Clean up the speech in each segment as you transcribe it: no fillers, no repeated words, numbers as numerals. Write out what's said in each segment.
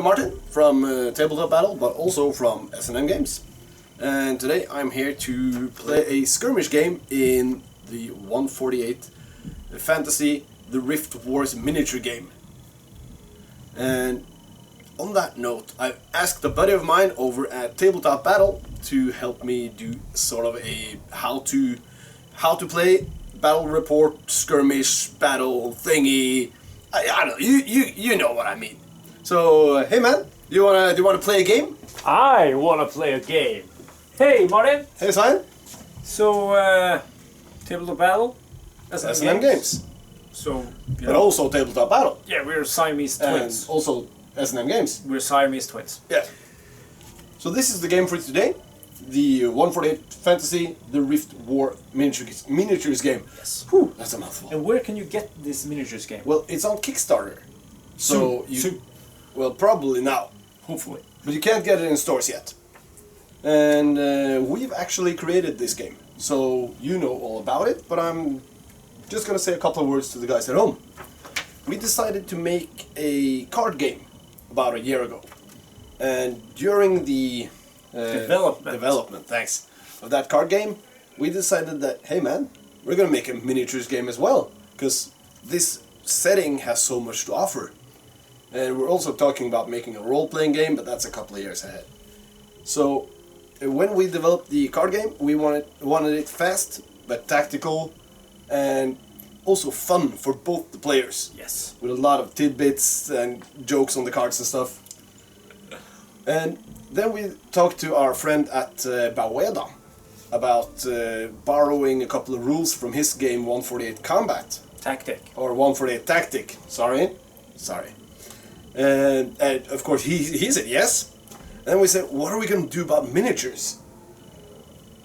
Martin from Tabletop Battle, but also from S&M Games. And today I'm here to play a skirmish game in the 148 Fantasy The Rift Wars miniature game. And on that note, I've asked a buddy of mine over at Tabletop Battle to help me do sort of a how to play battle report, skirmish, battle thingy. I don't know, you know what I mean. So, hey man, do you wanna play a game? I wanna play a game. Hey Martin. Hey Simon. So, Tabletop Battle? S&M Games. So, But also Tabletop Battle. yeah, we're Siamese twins. And also S&M Games. We're Siamese twins. Yeah. So this is the game for today. The 148 Fantasy The Rift War miniatures game. Yes. Whew, that's a mouthful. And where can you get this miniatures game? Well, it's on Kickstarter. So Soon. Well, probably now. Hopefully. But you can't get it in stores yet. And we've actually created this game. So you know all about it, but I'm just gonna say a couple of words to the guys at home. We decided to make a card game about a year ago. And during the development, thanks, of that card game, we decided that, hey man, we're gonna make a miniatures game as well, because this setting has so much to offer. And we're also talking about making a role-playing game, but that's a couple of years ahead. So when we developed the card game, we wanted it fast but tactical and also fun for both the players. Yes. With a lot of tidbits and jokes on the cards and stuff. And then we talked to our friend at Baueda about borrowing a couple of rules from his game 148 Combat. Tactic. Or 148 Tactic, sorry. And of course he said yes. And then we said, what are we going to do about miniatures?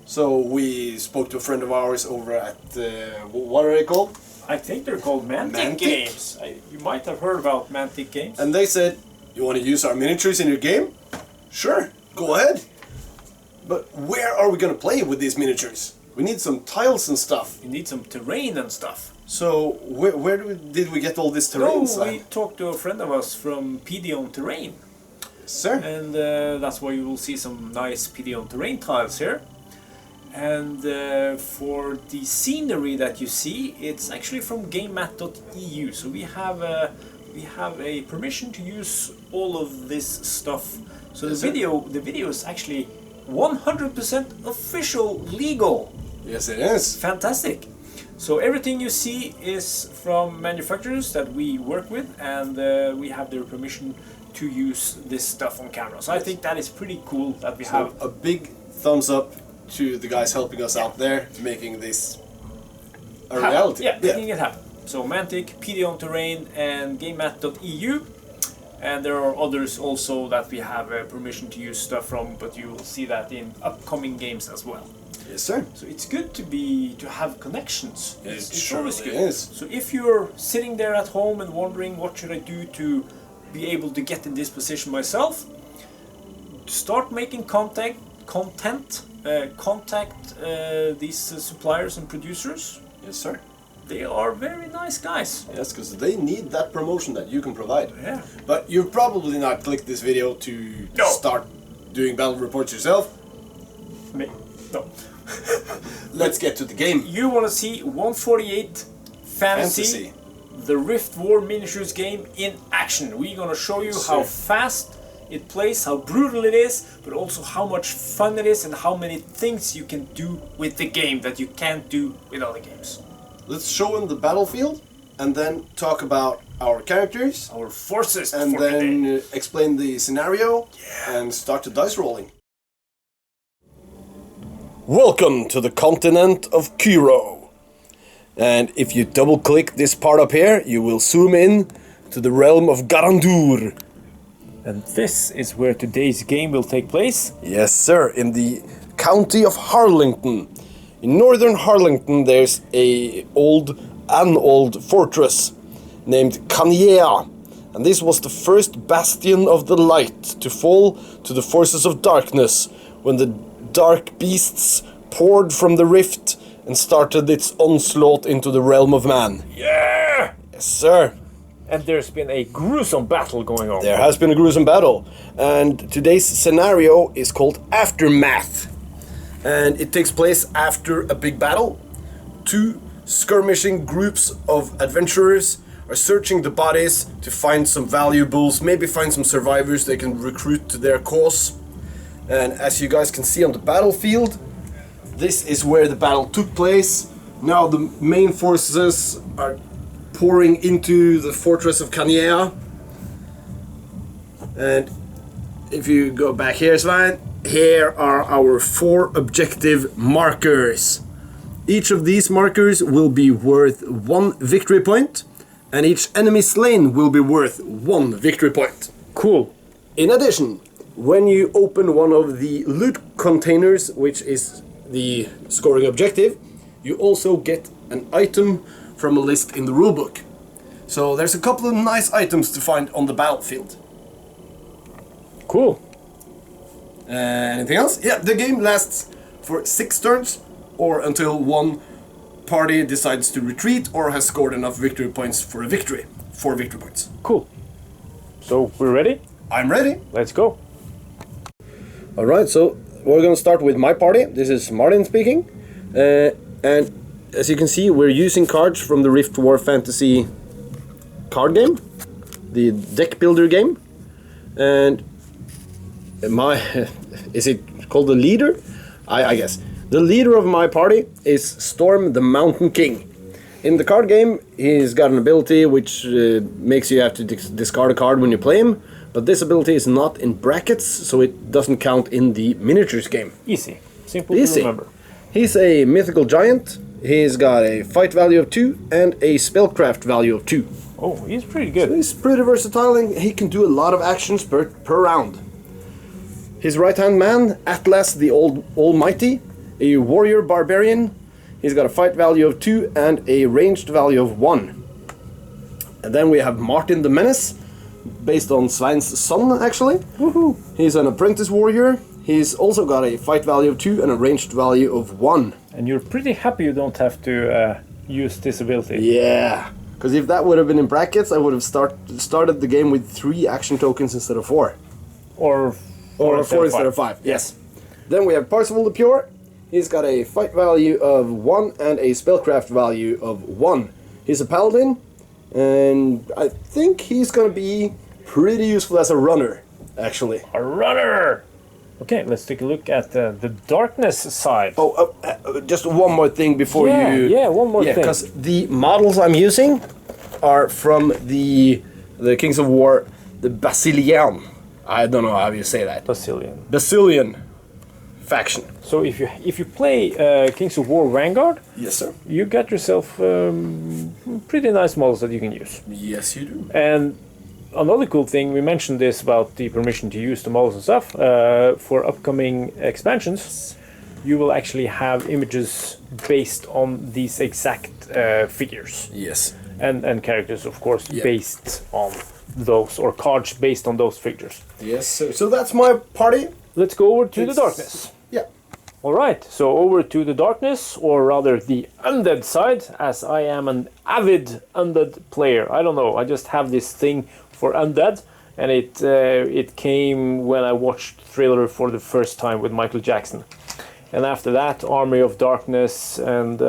So we spoke to a friend of ours over at, what are they called? I think they're called Mantic Games. You might have heard about Mantic Games. And they said, you want to use our miniatures in your game? Sure, go ahead. But where are we going to play with these miniatures? We need some tiles and stuff. You need some terrain and stuff. So where did we get all this terrain? We talked to a friend of us from PD on Terrain. Sir. And that's why you will see some nice PD on Terrain tiles here. And for the scenery that you see, it's actually from gamemat.eu. So we have a permission to use all of this stuff. So yes, the video is actually 100% official, legal. Yes, it is. Fantastic. So everything you see is from manufacturers that we work with, and we have their permission to use this stuff on camera. So I think that is pretty cool that we have a big thumbs up to the guys helping us out there, making this a reality. Yeah, making it happen. So Mantic, PD on Terrain, and gamemat.eu. And there are others also that we have permission to use stuff from, but you will see that in upcoming games as well. Yes, sir. So it's good to have connections. It's always good. Is. So if you're sitting there at home and wondering what should I do to be able to get in this position myself, start making content. Contact these suppliers and producers. Yes, sir. They are very nice guys. Yes, because they need that promotion that you can provide. Yeah. But you've probably not clicked this video to start doing battle reports yourself. No. Let's get to the game. You want to see 148 Fantasy, the Rift War miniatures game in action. We're going to show you how fast it plays, how brutal it is, but also how much fun it is and how many things you can do with the game that you can't do with other games. Let's show them the battlefield and then talk about our characters, our forces, and then explain the scenario and start the dice rolling. Welcome to the continent of Kiro. And if you double click this part up here, you will zoom in to the realm of Garandur. And this is where today's game will take place? Yes, sir, in the county of Harlington. In northern Harlington, there's an old fortress named Kanyea. And this was the first bastion of the light to fall to the forces of darkness when the dark beasts poured from the rift and started its onslaught into the realm of man. Yeah! Yes, sir. And there's been a gruesome battle going on. There has been a gruesome battle, and today's scenario is called Aftermath. And it takes place after a big battle. Two skirmishing groups of adventurers are searching the bodies to find some valuables, maybe find some survivors they can recruit to their cause. And as you guys can see on the battlefield, this is where the battle took place. Now the main forces are pouring into the fortress of Kanyea. And if you go back here, Svein, here are our 4 objective markers. Each of these markers will be worth 1 victory point, and each enemy slain will be worth 1 victory point. Cool. In addition, when you open one of the loot containers, which is the scoring objective, you also get an item from a list in the rulebook. So there's a couple of nice items to find on the battlefield. Cool. Anything else? Yeah, the game lasts for 6 turns, or until one party decides to retreat or has scored enough victory points for a victory. 4 victory points. Cool. So, we're ready? I'm ready. Let's go. Alright, so we're gonna start with my party. This is Martin speaking. And as you can see, we're using cards from the Rift War Fantasy card game, the deck builder game. And is it called the leader? I guess. The leader of my party is Storm the Mountain King. In the card game, he's got an ability which makes you have to discard a card when you play him, but this ability is not in brackets, so it doesn't count in the miniatures game. Easy. Simple to remember. He's a mythical giant. He's got a fight value of 2 and a spellcraft value of 2. Oh, he's pretty good. So he's pretty versatile and he can do a lot of actions per round. His right-hand man, Atlas the Almighty, a warrior barbarian. He's got a fight value of 2 and a ranged value of 1. And then we have Martin the Menace, based on Svein's son, actually. Woohoo! He's an apprentice warrior. He's also got a fight value of 2 and a ranged value of 1. And you're pretty happy you don't have to use this ability. Yeah, because if that would have been in brackets, I would have started the game with 3 action tokens instead of 4. Or 4 instead of 5, yes. Then we have Parzival the Pure. He's got a fight value of 1 and a spellcraft value of 1. He's a paladin, and I think he's going to be pretty useful as a runner, actually. A runner! Okay, let's take a look at the darkness side. Oh, just one more thing before you... Yeah, one more thing. Because the models I'm using are from the Kings of War, the Basilian. I don't know how you say that. Basilian faction. So if you play Kings of War Vanguard, yes, sir, you got yourself pretty nice models that you can use. Yes, you do. And another cool thing, we mentioned this about the permission to use the models and stuff. For upcoming expansions, you will actually have images based on these exact figures. Yes. And characters, of course, based on those, or cards based on those figures. Yes, so that's my party. Let's go over to the darkness. Yeah. Alright, so over to the darkness, or rather the undead side, as I am an avid undead player. I don't know, I just have this thing for undead, and it came when I watched Thriller for the first time with Michael Jackson. And after that, Army of Darkness and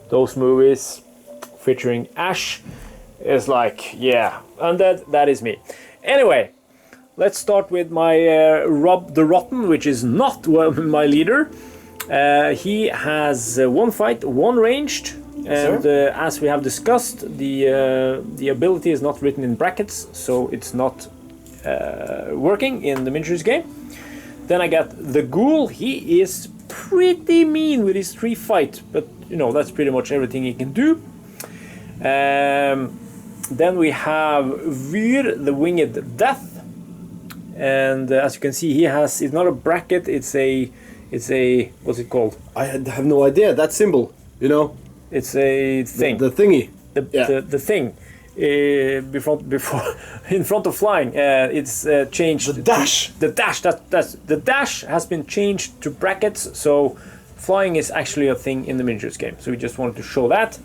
those movies featuring Ash is like, yeah, undead, that is me. Anyway, let's start with my Rob the Rotten, which is not my leader. He has 1 fight, 1 ranged, and as we have discussed, the ability is not written in brackets, so it's not working in the miniatures game. Then I got the Ghoul. He is pretty mean with his 3 fight, but you know, that's pretty much everything he can do. Then we have Vyr, the Winged Death, and as you can see, he has, it's not a bracket, it's a what's it called? I have no idea. That symbol, you know, it's a thing. The thingy. The thing. Before in front of flying, it's changed. The dash. The dash. That's the dash has been changed to brackets. So flying is actually a thing in the miniatures game. So we just wanted to show that.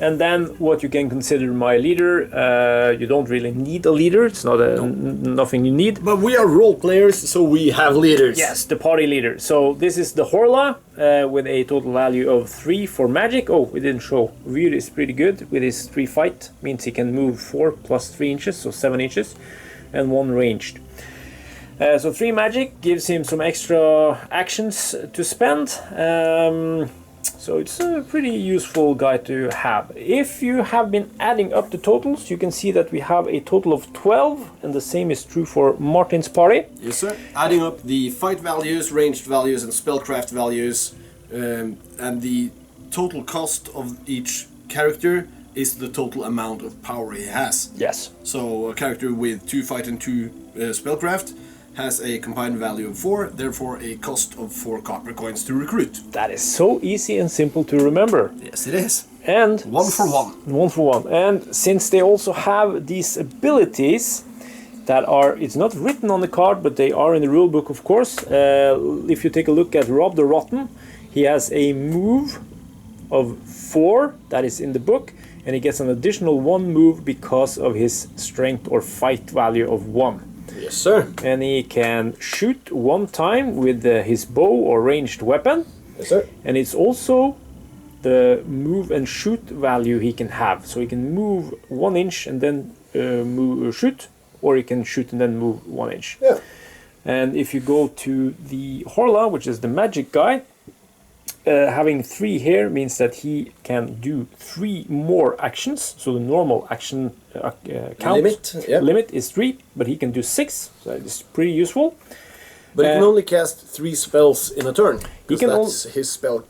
And then what you can consider my leader, you don't really need a leader, it's not nothing you need. But we are role players, so we have leaders. Yes, the party leader. So this is the Horla with a total value of 3 for magic. Oh, we didn't show. Weird is pretty good with his 3 fight, means he can move 4 plus 3 inches, so 7 inches, and 1 ranged. So 3 magic gives him some extra actions to spend. So it's a pretty useful guy to have. If you have been adding up the totals, you can see that we have a total of 12, and the same is true for Martin's party. Yes, sir. Adding up the fight values, ranged values, and spellcraft values, and the total cost of each character is the total amount of power he has. Yes. So a character with 2 fight and 2 spellcraft has a combined value of 4, therefore a cost of 4 copper coins to recruit. That is so easy and simple to remember. Yes, it is. And 1 for 1. 1 for 1. And since they also have these abilities that are, it's not written on the card, but they are in the rule book, of course. If you take a look at Rob the Rotten, he has a move of 4 that is in the book, and he gets an additional 1 move because of his strength or fight value of 1. Yes, sir. And he can shoot 1 time with his bow or ranged weapon. Yes, sir. And it's also the move and shoot value he can have. So he can move 1 inch and then shoot, or he can shoot and then move 1 inch. Yeah. And if you go to the Horla, which is the magic guy, having 3 here means that he can do 3 more actions. So the normal action count limit is 3, but he can do 6. So it's pretty useful. But he can only cast 3 spells in a turn. He can that's his spellcraft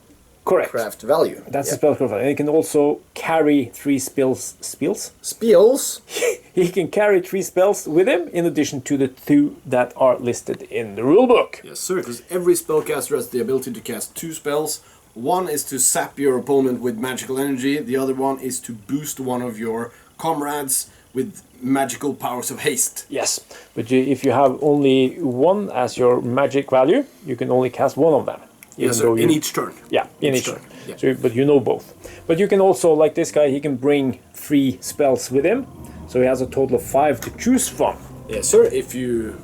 correct value. That's his spellcraft value. And he can also carry 3 spells. Spells? He can carry 3 spells with him, in addition to the 2 that are listed in the rulebook. Yes, sir, because every spellcaster has the ability to cast 2 spells. One is to sap your opponent with magical energy, the other one is to boost one of your comrades with magical powers of haste. Yes, but if you have only 1 as your magic value, you can only cast 1 of them. Yes, sir, in each turn. Yeah, in each turn. Yeah. So, but you know both. But you can also, like this guy, he can bring 3 spells with him. So he has a total of 5 to choose from. Yes, sir. If you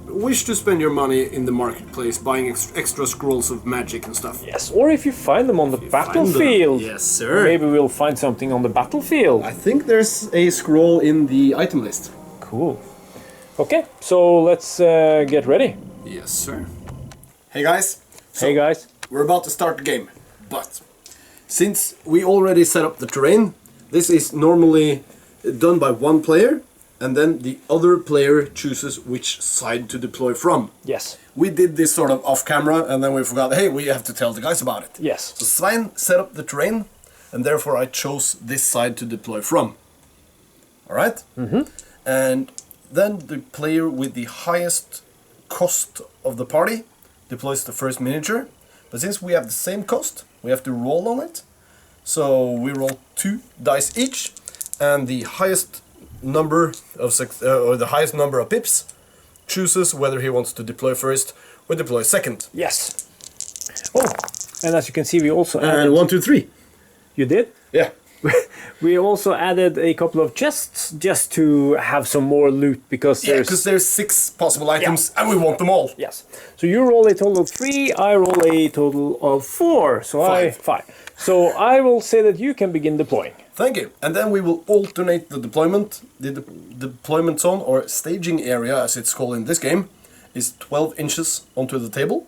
wish to spend your money in the marketplace buying extra scrolls of magic and stuff. Yes, or if you find them on the battlefield. Yes, sir. Maybe we'll find something on the battlefield. I think there's a scroll in the item list. Cool. Okay, so let's get ready. Yes, sir. Hey, guys. Hey, guys. We're about to start the game, but since we already set up the terrain, this is normally done by 1 player, and then the other player chooses which side to deploy from. Yes. We did this sort of off camera, and then we forgot, hey, we have to tell the guys about it. Yes. So Svein set up the terrain, and therefore I chose this side to deploy from. Alright? Mm-hmm. And then the player with the highest cost of the party deploys the first miniature. But since we have the same cost, we have to roll on it. So we roll 2 dice each, and the highest number of the highest number of pips chooses whether he wants to deploy first or deploy second. Yes. Oh, and as you can see, we also added... And 1, 2, 3. You did? Yeah. We also added a couple of chests just to have some more loot, because there's 6 possible items, and we want them all. Yes. So you roll a total of 3, I roll a total of 4. So 5. So I will say that you can begin deploying. Thank you. And then we will alternate the deployment. The deployment zone, or staging area as it's called in this game, is 12 inches onto the table,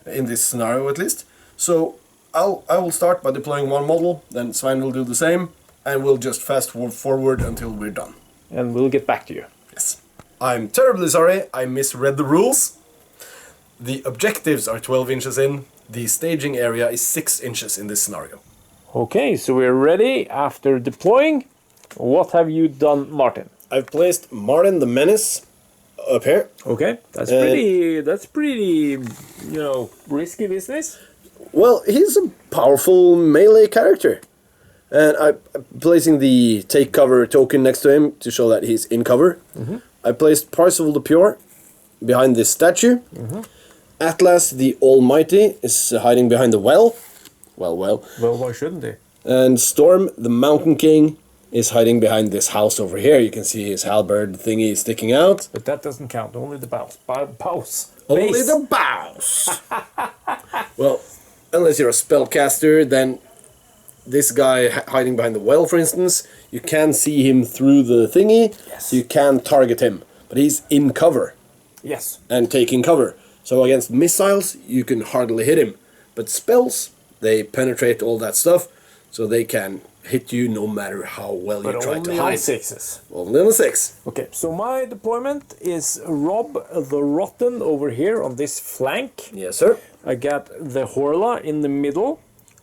in this scenario at least. So I will start by deploying 1 model, then Svein will do the same, and we'll just fast forward until we're done. And we'll get back to you. Yes. I'm terribly sorry, I misread the rules. The objectives are 12 inches in, the staging area is 6 inches in this scenario. Okay, so we're ready after deploying. What have you done, Martin? I've placed Martin the Menace up here. Okay, that's pretty, risky business. Well, he's a powerful melee character. And I'm placing the take cover token next to him to show that he's in cover. Mm-hmm. I placed Parzival the Pure behind this statue. Mm-hmm. Atlas the Almighty is hiding behind the well. Well. Well, why shouldn't he? And Storm, the Mountain King, is hiding behind this house over here. You can see his halberd thingy sticking out. But that doesn't count. Only the bows. Only the bows. Well, unless you're a spellcaster, then this guy hiding behind the well, for instance, you can see him through the thingy. Yes. So you can target him, but he's in cover. Yes. And taking cover. So against missiles, you can hardly hit him. But spells, they penetrate all that stuff, so they can hit you no matter how well you try to hide. Only on 6s. Only on a 6. Okay, so my deployment is Rob the Rotten over here on this flank. Yes, sir. I got the Horla in the middle,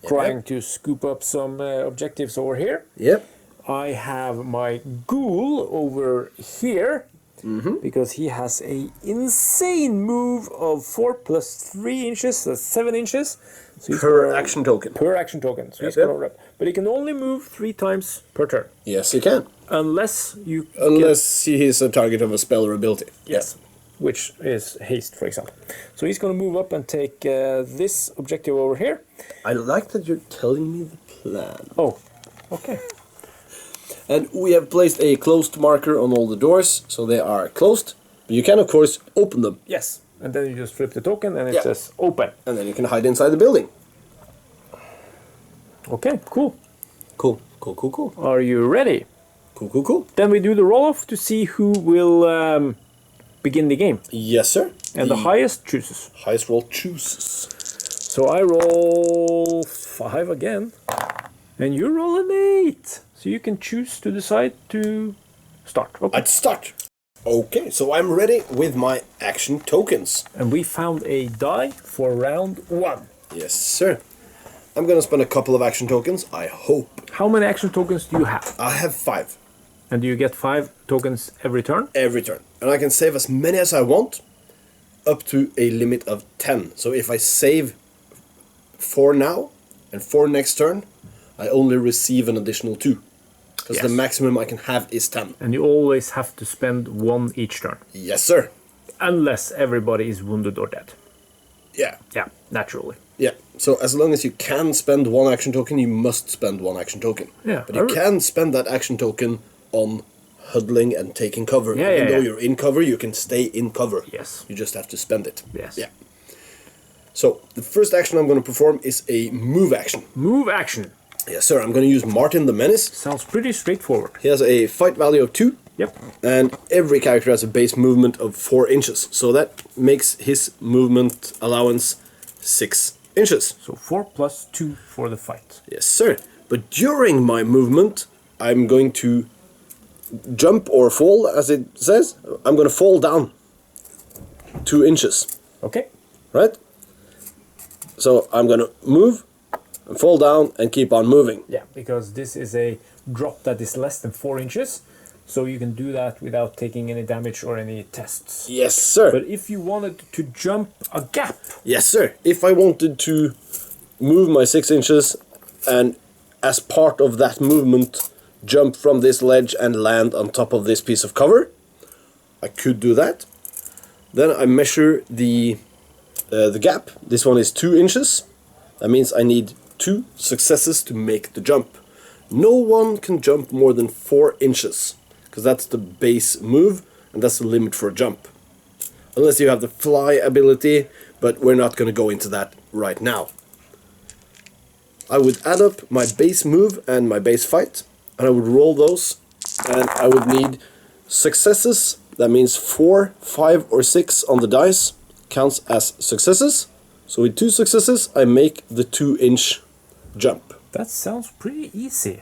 trying to scoop up some objectives over here. Yep. I have my Ghoul over here, because he has a insane move of 4 + 3 inches, that's 7 inches. So Per action token. Per action token. So Yep, he's gonna rep. But he can only move 3 times per turn. Yes, you can. Unless you Unless he is a target of a spell or ability. Yes. Which is haste, for example. So he's going to move up and take this objective over here. I like that you're telling me the plan. Oh, okay. And we have placed a closed marker on all the doors, so they are closed. But you can, of course, open them. Yes. And then you just flip the token and it Yeah. says open. And then you can hide inside the building. Okay, cool. Cool, cool, cool, cool. Are you ready? Cool, cool, cool. Then we do the roll-off to see who will begin the game. Yes, sir. And the highest chooses. highest roll chooses. So I roll 5 again. And you roll an 8. So you can choose to decide to start. Okay. I'd start. Okay, so I'm ready with my action tokens. And we found a die for round 1. Yes, sir. I'm gonna spend a couple of action tokens, I hope. How many action tokens do you have? I have 5 And do you get 5 tokens every turn? every turn. And I can save as many as I want, up to a limit of 10. So if I save 4 now, and 4 next turn, I only receive an additional 2. Because the Yes. maximum I can have is 10. And you always have to spend 1 each turn. Yes, sir. Unless everybody is wounded or dead. Yeah. Yeah, naturally. Yeah, so as long as you can spend 1 action token, you must spend 1 action token. Yeah, But you can spend that action token on huddling and taking cover. Yeah, Even yeah, though yeah. you're in cover, you can stay in cover. Yes. You just have to spend it. Yes. Yeah. So, the first action I'm going to perform is a move action. Move action. Yes, sir. I'm going to use Martin the Menace. Sounds pretty straightforward. He has a fight value of 2. Yep. And every character has a base movement of 4 inches. So that makes his movement allowance 6 inches. So 4 + 2 for the fight. Yes, sir. But during my movement, I'm going to jump or fall, as it says. I'm going to fall down 2 inches, Okay. right? So I'm going to move and fall down and keep on moving. Yeah, because this is a drop that is less than 4 inches. So you can do that without taking any damage or any tests. Yes, sir. But if you wanted to jump a gap, Yes, sir. If I wanted to move my 6 inches and as part of that movement jump from this ledge and land on top of this piece of cover, I could do that. Then I measure the gap. This one is 2 inches. That means I need 2 successes to make the jump. No one can jump more than 4 inches, because that's the base move, and that's the limit for a jump. Unless you have the fly ability, but we're not going to go into that right now. I would add up my base move and my base fight, and I would roll those, and I would need successes. That means 4, 5, or 6 on the dice counts as successes. So with 2 successes, I make the 2-inch jump. that sounds pretty easy.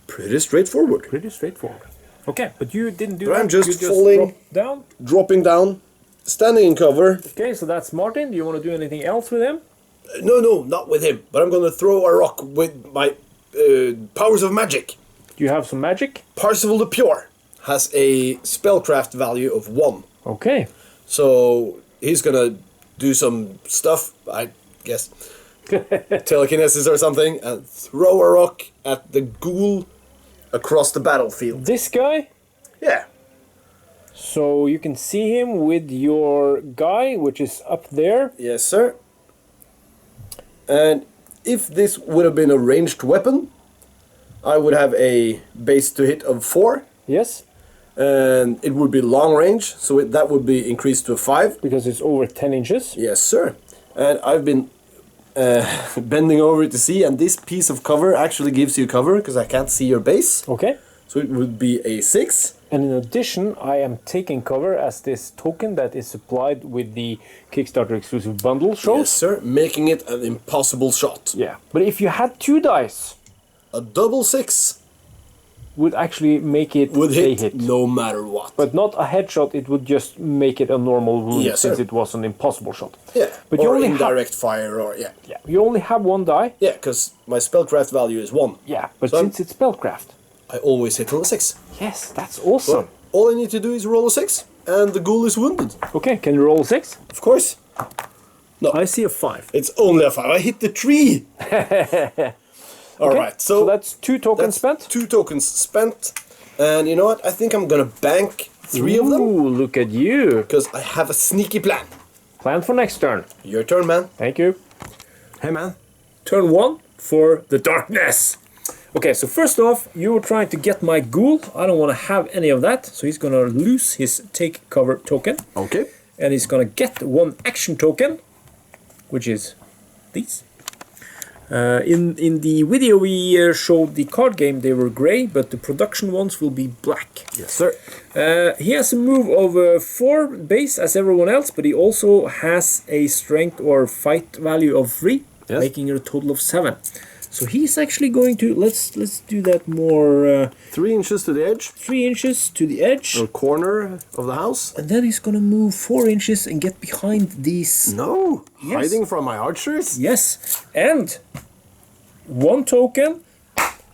Pretty straightforward. Pretty straightforward. Okay, but you didn't do But that. I'm just you falling- dropped down. Dropping down, standing in cover. Okay, so that's Martin. Do you want to do anything else with him? No, not with him. But I'm going to throw a rock with my powers of magic. Do you have some magic? Parzival the Pure has a spellcraft value of 1. Okay. So he's gonna do some stuff, I guess, telekinesis or something, and throw a rock at the ghoul across the battlefield. This guy? Yeah. So you can see him with your guy, which is up there. Yes, sir. And if this would have been a ranged weapon, I would have a base to hit of 4. Yes. And it would be long range, so that would be increased to a 5. Because it's over 10 inches. Yes, sir. And I've been bending over to see, and this piece of cover actually gives you cover, because I can't see your base. Okay. So it would be a 6. And in addition, I am taking cover as this token that is supplied with the Kickstarter exclusive bundle shows. Yes, sir. Making it an impossible shot. Yeah. But if you had 2 dice, A double 6 would actually make it would a hit, hit. no matter what. But not a headshot, it would just make it a normal wound, Yes, since sir. it was an impossible shot. Yeah, But or you only indirect fire, or yeah. Yeah, you only have 1 die. Yeah, because my spellcraft value is 1. Yeah, but So since it's spellcraft. I always hit on a 6. Yes, that's awesome. So all I need to do is roll a 6, and the ghoul is wounded. Okay, can you roll a 6? Of course. No, I see a 5. it's only a 5. I hit the tree. Alright, So that's 2 tokens spent. 2 tokens spent. And you know what? I think I'm gonna bank 3 of them. Ooh, look at you. Because I have a sneaky plan. Plan for next turn. Your turn, man. Thank you. Hey, man. Turn 1 for the darkness. Okay, so first off, you were trying to get my ghoul. I don't want to have any of that. So he's gonna lose his take cover token. Okay. And he's gonna get 1 action token, which is these. In the video we showed the card game, they were grey, but the production ones will be black. Yes, sir. He has a move of 4 base as everyone else, but he also has a strength or fight value of 3, Yes. making it a total of 7. So he's actually going to let's do that more 3 inches to the edge, 3 inches to the edge, or corner of the house. and then he's gonna move 4 inches and get behind these. No, Yes. hiding from my archers. Yes, and 1 token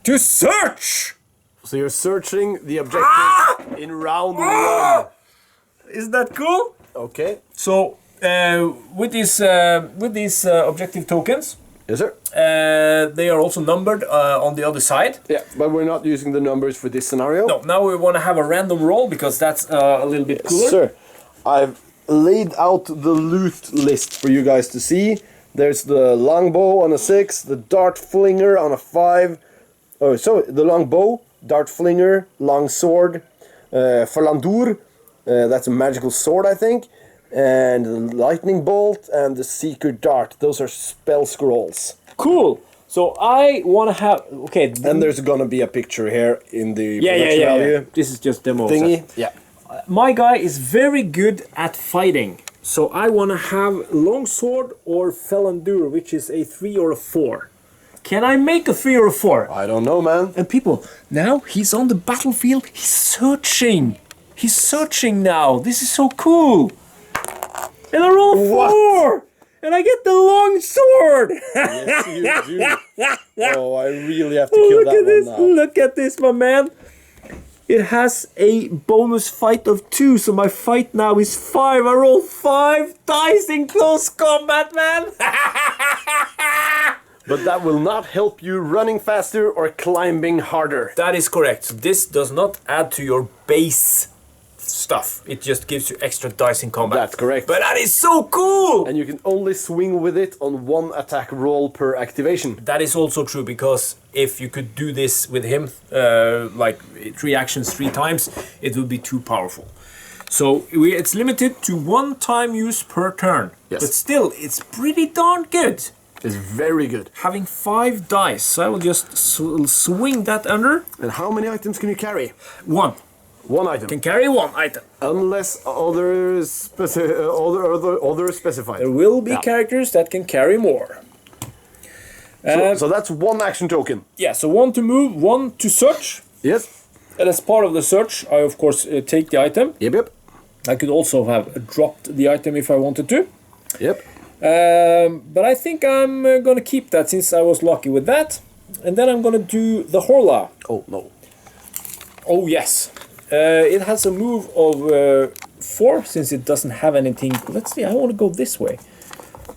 to search. So you're searching the objective in round 1. Isn't that cool? Okay. So with these objective tokens, Yes, sir. they are also numbered on the other side. Yeah, but we're not using the numbers for this scenario. No, now we want to have a random roll because that's a little bit cooler. Sir, I've laid out the loot list for you guys to see. There's the longbow on a 6, the dart flinger on a 5. Oh, so the longbow, dart flinger, long sword, falandur, that's a magical sword, I think, and the lightning bolt and the seeker dart. Those are spell scrolls. Cool. So I want to have And there's gonna be a picture here in the yeah. production value This is just demo thingy. set. Yeah. My guy is very good at fighting, so I want to have longsword or falandur, which is a 3 or a 4. Can I make a 3 or a 4? I don't know, man. And people, now he's on the battlefield. He's searching. He's searching now. This is so cool. And I roll a 4. And I get the long sword. Yes, you do. Oh, I really have to kill Look that at this. one now. Look at this, my man. It has a bonus fight of 2, so my fight now is 5. I roll 5 dice in close combat, man. But that will not help you running faster or climbing harder. That is correct. So this does not add to your base stuff. It just gives you extra dice in combat. That's correct. But that is so cool! And you can only swing with it on 1 attack roll per activation. That is also true, because if you could do this with him, like 3 actions 3 times, it would be too powerful. So it's limited to 1 time use per turn. Yes. But still, it's pretty darn good. It's very good. Having 5 dice, so I will just swing that under. And how many items can you carry? 1. 1 item. Can carry 1 item. Unless other specified. There will be characters that can carry more. So that's 1 action token. Yeah, so 1 to move, 1 to search. Yes. And as part of the search, I of course take the item. Yep. I could also have dropped the item if I wanted to. Yep. But I think I'm gonna keep that since I was lucky with that. And then I'm gonna do the Horla. Oh, no. Oh yes. It has a move of 4 since it doesn't have anything. Let's see, I want to go this way.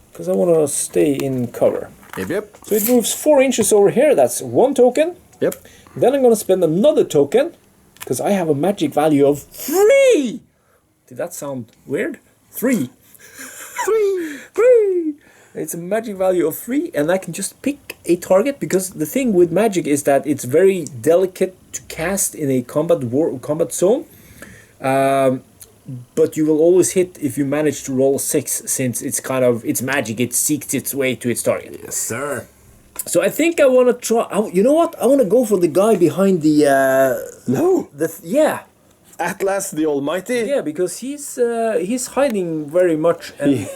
Because I want to stay in cover. Yep. So it moves 4 inches over here. That's 1 token. Yep. Then I'm going to spend another token. Because I have a magic value of 3! Did that sound weird? 3. 3! It's a magic value of 3. And I can just pick a target, because the thing with magic is that it's very delicate to cast in a combat zone. But you will always hit if you manage to roll a 6, since it's magic. It seeks its way to its target. Yes, sir. So I think I want to try. You know what? I want to go for the guy behind the. No. Yeah. Atlas the Almighty. Yeah, because he's hiding very much, and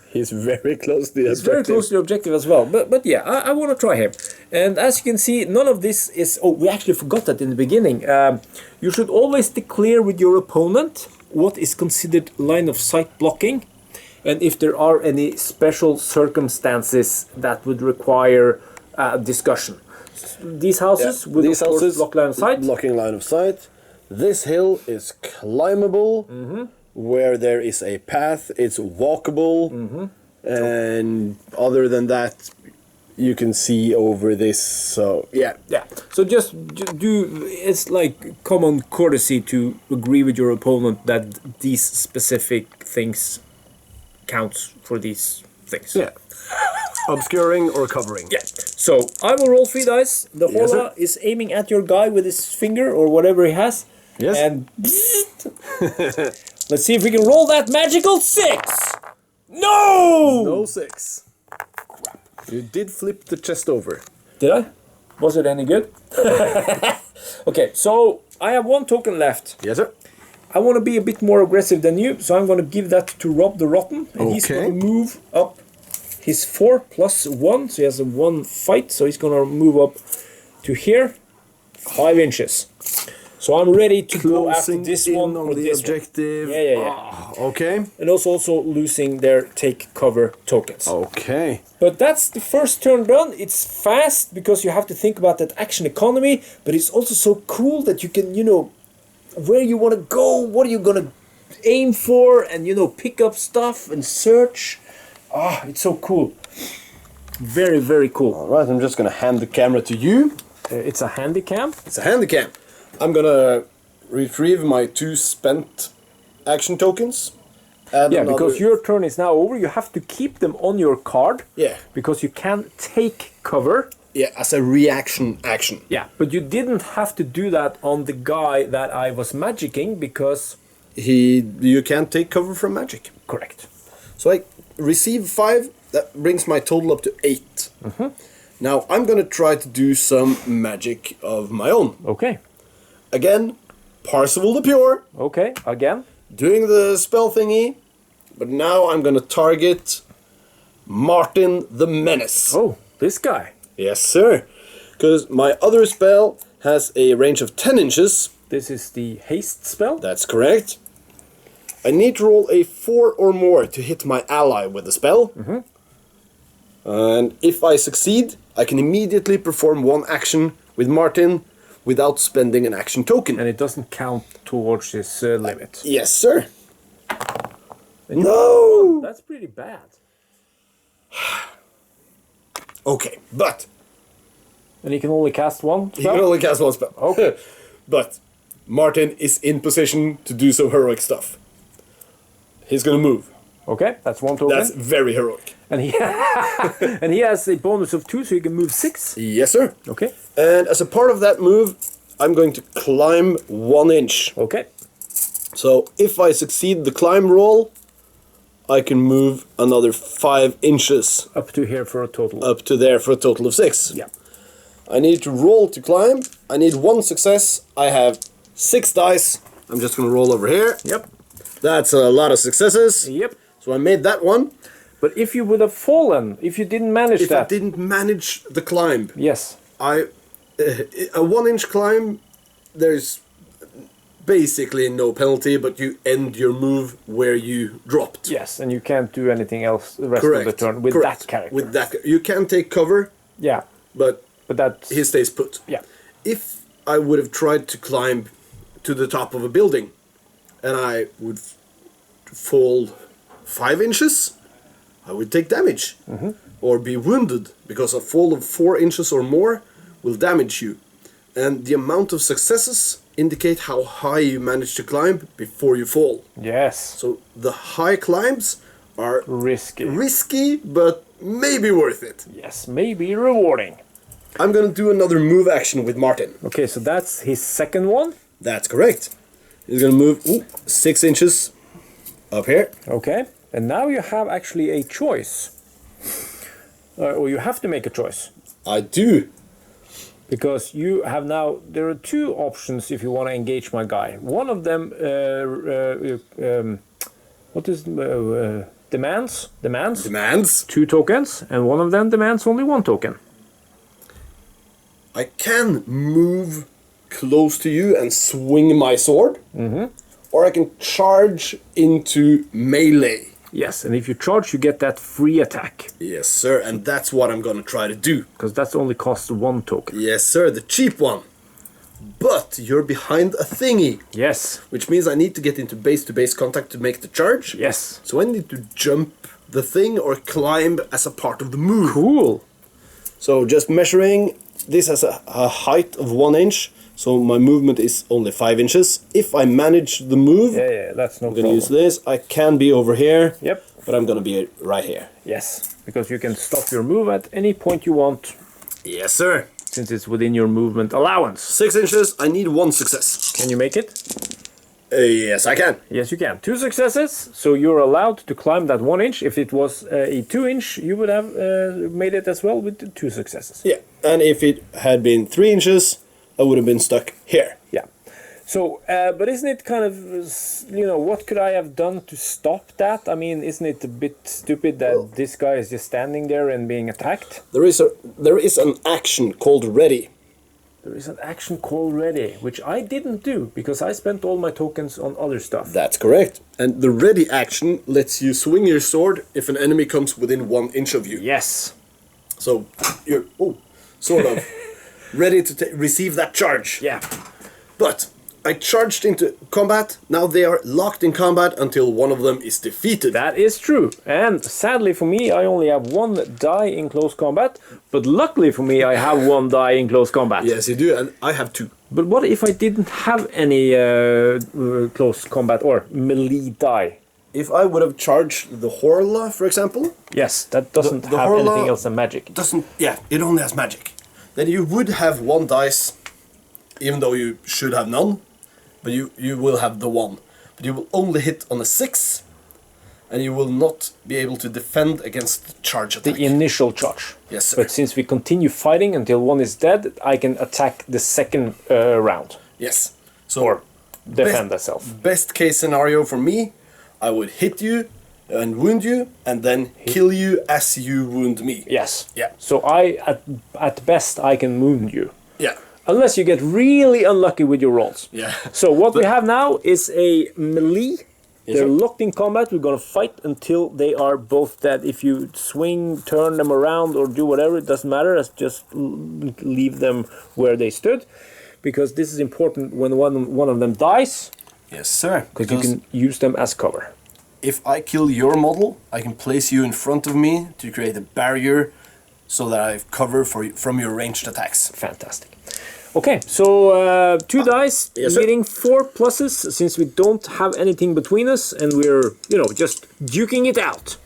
He's very close to the he's very close to the objective as well. But yeah, I want to try him. And as you can see, none of this is. Oh, we actually forgot that in the beginning. You should always declare with your opponent what is considered line of sight blocking, and if there are any special circumstances that would require discussion. These houses would of course block line of sight. Blocking line of sight. This hill is climbable. Where there is a path, it's walkable. And other than that, you can see over this. So yeah. So just do. It's like common courtesy to agree with your opponent that these specific things counts for these things. Yeah. Obscuring or covering. Yeah. So I will roll 3 dice. The Yes, Hola is aiming at your guy with his finger or whatever he has. Yes. And let's see if we can roll that magical 6. No. No 6. Crap. You did flip the chest over. Did I? Was it any good? Okay, so I have 1 token left. Yes, sir. I want to be a bit more aggressive than you, so I'm going to give that to Rob the Rotten. And he's going to move up his 4 plus 1, so he has a 1 fight, so he's going to move up to here, 5 inches. So I'm ready to go after this one on or the this objective. one. Yeah. Okay. And also losing their take cover tokens. Okay. But that's the first turn done. It's fast because you have to think about that action economy, but it's also so cool that you can, where you want to go, what are you going to aim for, and, pick up stuff and search. It's so cool. Very, very cool. All right, I'm just going to hand the camera to you. It's a handy cam. It's a handy cam. I'm going to retrieve my 2 spent action tokens. Because your turn is now over, you have to keep them on your card. Yeah. Because you can take cover. Yeah, as a reaction action. Yeah, but you didn't have to do that on the guy that I was magicking because... You can't take cover from magic. Correct. So I receive 5, that brings my total up to 8. Now I'm going to try to do some magic of my own. Okay. Again, Parzival the Pure. Okay, again. Doing the spell thingy, but now I'm going to target Martin the Menace. Oh, this guy. Yes, sir. Because my other spell has a range of 10 inches. This is the haste spell? That's correct. I need to roll a 4 or more to hit my ally with the spell. And if I succeed, I can immediately perform 1 action with Martin without spending an action token. And it doesn't count towards his limit. Yes, sir. No! That's pretty bad. Okay, but... And he can only cast 1 spell? He can only cast 1 spell. Okay. But Martin is in position to do some heroic stuff. He's gonna move. Okay, that's 1 token. That's very heroic. And he and he has a bonus of 2, so he can move 6. Yes, sir. Okay. And as a part of that move, I'm going to climb 1 inch. Okay. So if I succeed the climb roll, I can move another 5 inches. Up to here for a total. Up to there for a total of 6. Yeah. I need to roll to climb. I need 1 success. I have 6 dice. I'm just going to roll over here. Yep. That's a lot of successes. Yep. So I made that one. But if you would have fallen, if you didn't manage If that... I didn't manage the climb, Yes. a 1 inch climb, there's basically no penalty, but you end your move where you dropped. Yes, and you can't do anything else the rest Correct. of the turn with Correct. that character. With that, you can take cover, Yeah, but that's... he stays put. Yeah. If I would have tried to climb to the top of a building, and I would fall 5 inches, I would take damage. Or be wounded, because a fall of 4 inches or more will damage you. And the amount of successes indicate how high you manage to climb before you fall. Yes. So the high climbs are risky, but maybe worth it. yes, maybe rewarding. I'm gonna do another move action with Martin. Okay, so that's his second one. That's correct. He's gonna move 6 inches up here. Okay, and now you have actually a choice. Or you have to make a choice. I do. Because you have now, there are 2 options if you want to engage my guy. One of them, what is demands? Demands. 2 tokens, and one of them demands only 1 token. I can move close to you and swing my sword, or I can charge into melee. Yes, and if you charge, you get that free attack. Yes, sir, and that's what I'm gonna try to do. Because that's only costs 1 token. Yes, sir, the cheap one. But you're behind a thingy. Yes. Which means I need to get into base-to-base contact to make the charge. Yes. So I need to jump the thing or climb as a part of the move. Cool. So just measuring, this has a height of 1 inch. So my movement is only 5 inches. If I manage the move, Yeah, that's no I'm problem. gonna use this. I can be over here. Yep. But I'm gonna be right here. Yes, because you can stop your move at any point you want, Yes, sir. since it's within your movement allowance. 6 inches. I need 1 success. Can you make it? Yes, I can. Yes, you can. 2 successes, so you're allowed to climb that 1 inch. If it was a 2 inch, you would have made it as well with 2 successes. Yeah. And if it had been 3 inches, I would have been stuck here. Yeah. So, but isn't it kind of, what could I have done to stop that? I mean, isn't it a bit stupid that this guy is just standing there and being attacked? There is an action called ready. There is an action called ready, which I didn't do because I spent all my tokens on other stuff. That's correct. And the ready action lets you swing your sword if an enemy comes within 1 inch of you. Yes. So you're sort of ready to receive that charge. Yeah. But I charged into combat. Now they are locked in combat until one of them is defeated. That is true. And sadly for me, I only have 1 die in close combat. But luckily for me, I have 1 die in close combat. Yes, you do, and I have 2. But what if I didn't have any close combat or melee die? If I would have charged the Horla, for example, Yes, that doesn't The have Horla anything else than magic. it only has magic. Then you would have 1 dice, even though you should have none, but you will have the 1. But you will only hit on a 6, and you will not be able to defend against the charge attack. The initial charge. Yes, sir. But since we continue fighting until 1 is dead, I can attack the second round. Yes. So Or defend myself. best case scenario for me, I would hit you and wound you, and then kill you as you wound me. Yes. Yeah. So at best, I can wound you. Yeah. Unless you get really unlucky with your rolls. Yeah. So what we have now is a melee. They're sir. locked in combat. We're gonna fight until they are both dead. If you swing, turn them around, or do whatever, it doesn't matter. Just leave them where they stood, because this is important when one of them dies, Yes, sir. because you can use them as cover. If I kill your model, I can place you in front of me to create a barrier so that I have cover from your ranged attacks. Fantastic. Okay, so 2 dice, Yes, sir. getting 4 pluses since we don't have anything between us and we're, just duking it out.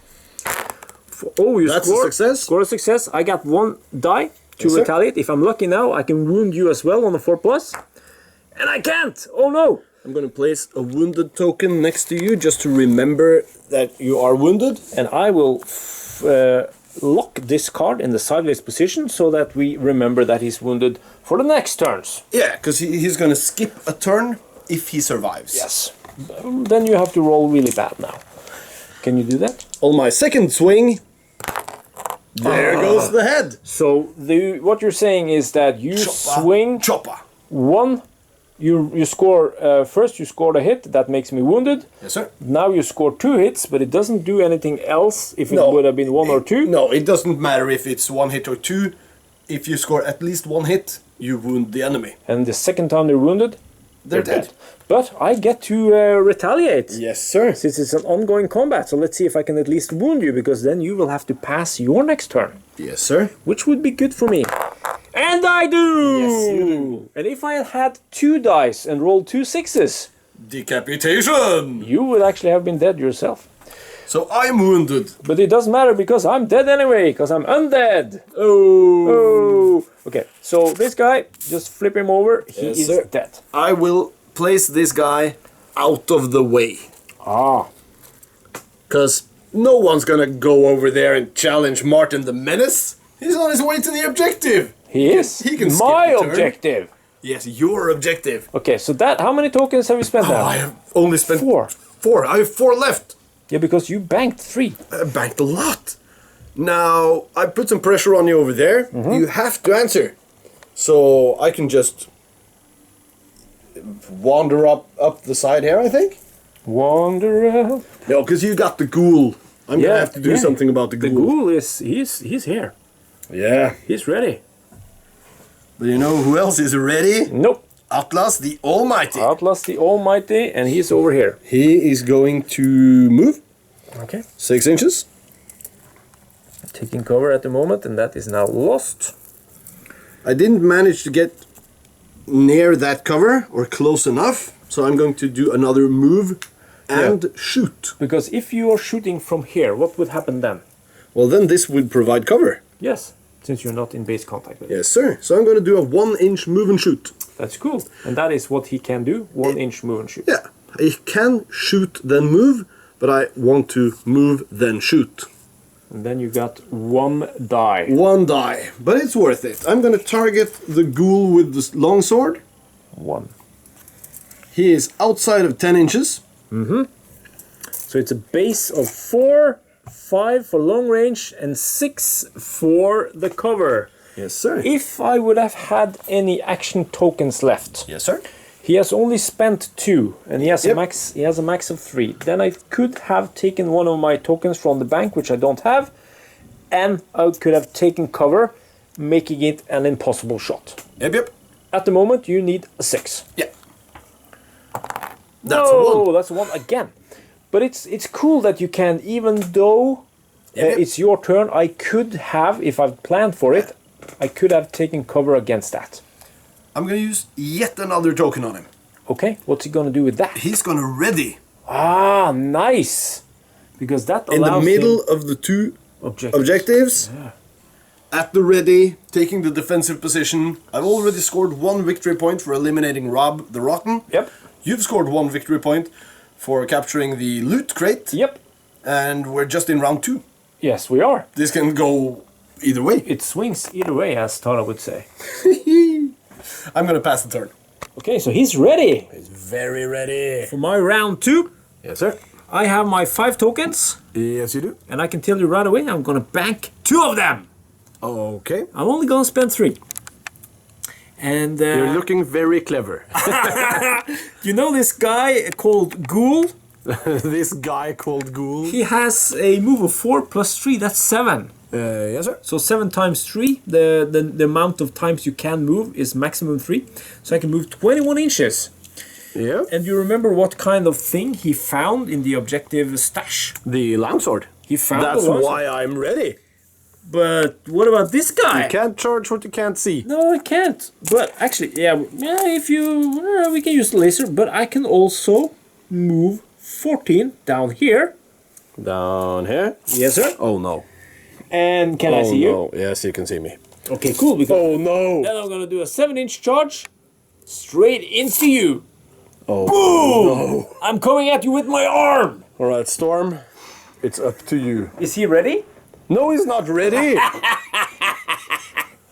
You That's score, a success. Score a success. I got 1 die to Yes, sir. retaliate. If I'm lucky now, I can wound you as well on a 4 plus. And I can't! Oh no! I'm going to place a wounded token next to you just to remember that you are wounded. And I will lock this card in the sideways position so that we remember that he's wounded for the next turns. Yeah, because he's going to skip a turn if he survives. Yes. Then you have to roll really bad now. Can you do that? On my second swing, there goes the head. So what you're saying is that you swing Chopper. 1. You score first. You scored a hit that makes me wounded. Yes, sir. Now you score 2 hits, but it doesn't do anything else if it would have been 1 or 2. No, it doesn't matter if it's 1 hit or 2. If you score at least 1 hit, you wound the enemy. And the second time they're wounded, They're dead. But I get to retaliate. Yes, sir. Since it's an ongoing combat, so let's see if I can at least wound you, because then you will have to pass your next turn, Yes, sir. which would be good for me. And I do! Yes, you do. And if I had had 2 dice and rolled 2 6s, Decapitation. you would actually have been dead yourself. So I'm wounded. But it doesn't matter because I'm dead anyway, because I'm undead. Oh. Okay, so this guy, just flip him over. He is dead. I will place this guy out of the way. Ah. Because no one's gonna go over there and challenge Martin the Menace. He's on his way to the objective. He is. He can my skip a turn. objective. Yes, your objective. Okay, so that, how many tokens have you spent now? I have only spent 4. 4. I have 4 left. Yeah, because you banked 3. I banked a lot. Now, I put some pressure on you over there. You have to answer. So I can just wander up the side here, I think. Wander up. No, because you got the ghoul. I'm gonna have to do something about the ghoul. The ghoul is, he's here. Yeah. He's ready. But you know who else is ready? Nope. Atlas the Almighty. Atlas the Almighty, and he's over here. He is going to move. Okay. 6 inches. Taking cover at the moment, and that is now lost. I didn't manage to get near that cover or close enough, so I'm going to do another move and shoot. Because if you are shooting from here, what would happen then? Well, then this would provide cover. Yes, since you're not in base contact with it. Yes, sir. So I'm going to do a 1-inch move and shoot. That's cool. And that is what he can do, 1-inch move and shoot. Yeah, I can shoot then move, but I want to move then shoot. And then you got 1 die. 1 die, but it's worth it. I'm going to target the ghoul with the longsword. 1. He is outside of 10 inches. So it's a base of 4, 5 for long range, and 6 for the cover. Yes, sir. If I would have had any action tokens left, Yes, sir. he has only spent 2, and he has a max. He has a max of 3. Then I could have taken one of my tokens from the bank, which I don't have, and I could have taken cover, making it an impossible shot. Yep. At the moment, you need a 6. Yeah. That's a 1. That's a 1 again. But it's cool that you can, even though it's your turn, I could have, if I've planned for it, I could have taken cover against that. I'm going to use yet another token on him. Okay, what's he going to do with that? He's going to ready. Ah, nice. Because that allows in the middle him of the 2 objectives. objectives. At the ready, taking the defensive position. I've already scored 1 victory point for eliminating Rob the Rotten. Yep. You've scored 1 victory point for capturing the loot crate. Yep. And we're just in round 2. Yes, we are. This can go either way. It swings either way, as Tara would say. I'm going to pass the turn. Okay, so he's ready. He's very ready. For my round 2, Yes, sir. I have my 5 tokens. Yes, you do. And I can tell you right away, I'm going to bank 2 of them. Okay. I'm only going to spend 3. And You're looking very clever. you know this guy called Ghoul? This guy called Ghoul. He has a move of 4 plus 3, that's 7. Yes, sir. So 7 times 3, the amount of times you can move is maximum 3. So I can move 21 inches. Yeah. And you remember what kind of thing he found in the objective stash? The longsword. He found That's the longsword. why I'm ready. But what about this guy? You can't charge what you can't see. No, I can't. But actually, if you... we can use the laser, but I can also move 14 down here. Down here? Yes, sir. Oh, no. And can I see you? Yes, you can see me. Okay, cool. Because Oh, no. then I'm going to do a 7-inch charge straight into you. Oh, Boom! no. I'm coming at you with my arm. All right, Storm, it's up to you. Is he ready? No, he's not ready.